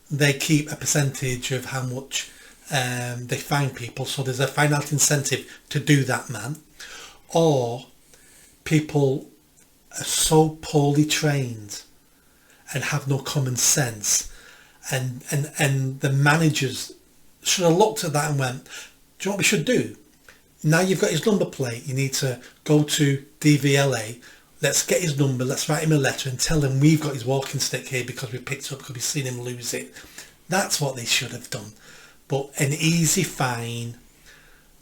they keep a percentage of how much they fine people. So there's a finite incentive to do that, man. Or people are so poorly trained and have no common sense. And the managers should have looked at that and went, do you know what we should do? Now you've got his number plate, you need to go to DVLA, let's get his number, let's write him a letter and tell him we've got his walking stick here because we picked it up because we've seen him lose it. That's what they should have done. But an easy fine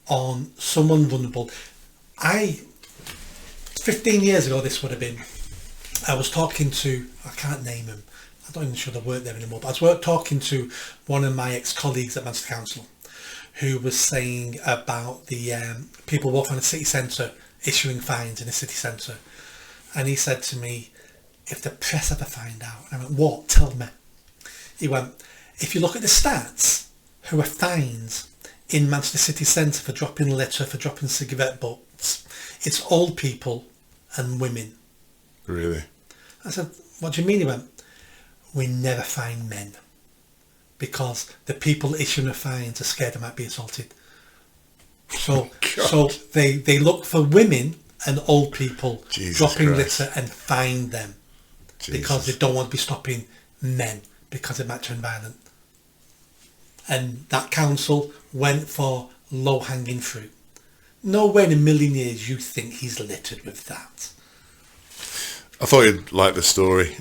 on someone vulnerable. 15 years ago this would have been, I was talking to, I can't name him, I don't even sure I work there anymore, but I was talking to one of my ex-colleagues at Manchester Council who was saying about the people walking on the city centre issuing fines in the city centre. And he said to me, if the press ever find out, I went, what? Tell me. He went, if you look at the stats, who are fined in Manchester City Centre for dropping litter, for dropping cigarette butts, it's old people and women. Really? I said, what do you mean? He went, we never find men because the people issuing the fines are scared they might be assaulted. So they look for women and old people dropping litter and fine them because they don't want to be stopping men because it might turn violent. And that council went for low-hanging fruit. Nowhere in a million years you think he's littered with that. I thought you'd like the story.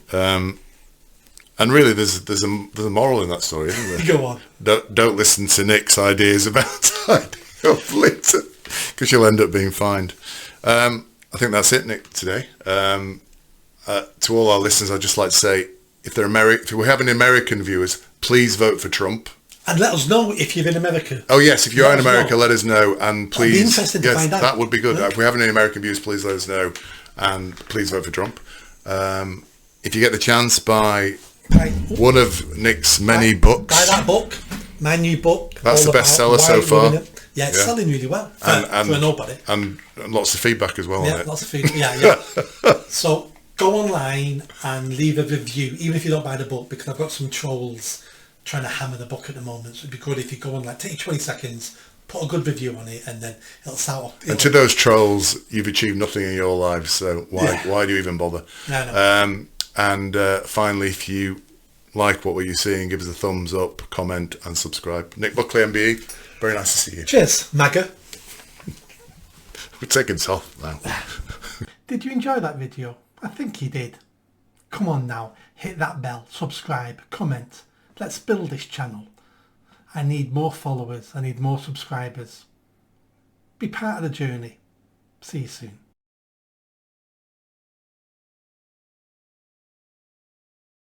And really, there's a moral in that story, isn't there? Go on. Don't listen to Nick's ideas about tidying up litter, because you'll end up being fined. I think that's it, Nick, today. To all our listeners, I'd just like to say, if we have any American viewers, please vote for Trump. And let us know if you're in America. Oh yes, if you're in America, let us know, and please. That'd be interesting to find out. That would be good. Okay. If we have any American viewers, please let us know, and please vote for Trump. If you get the chance, buy one of Nick's many books. Buy that book, my new book. That's the bestseller so far. Yeah, it's selling really well for nobody. And lots of feedback as well on it. Lots of feedback. Yeah. So go online and leave a review, even if you don't buy the book, because I've got some trolls trying to hammer the book at the moment. So it'd be good if you go on, take 20 seconds, put a good review on it, and then it'll start. And to those trolls, you've achieved nothing in your lives, so why do you even bother? No. And finally, if you like what you're seeing, give us a thumbs up, comment, and subscribe. Nick Buckley, MBE. Very nice to see you. Cheers, MAGA. We're taking this off now. Did you enjoy that video? I think you did. Come on now, hit that bell, subscribe, comment. Let's build this channel. I need more followers. I need more subscribers. Be part of the journey. See you soon.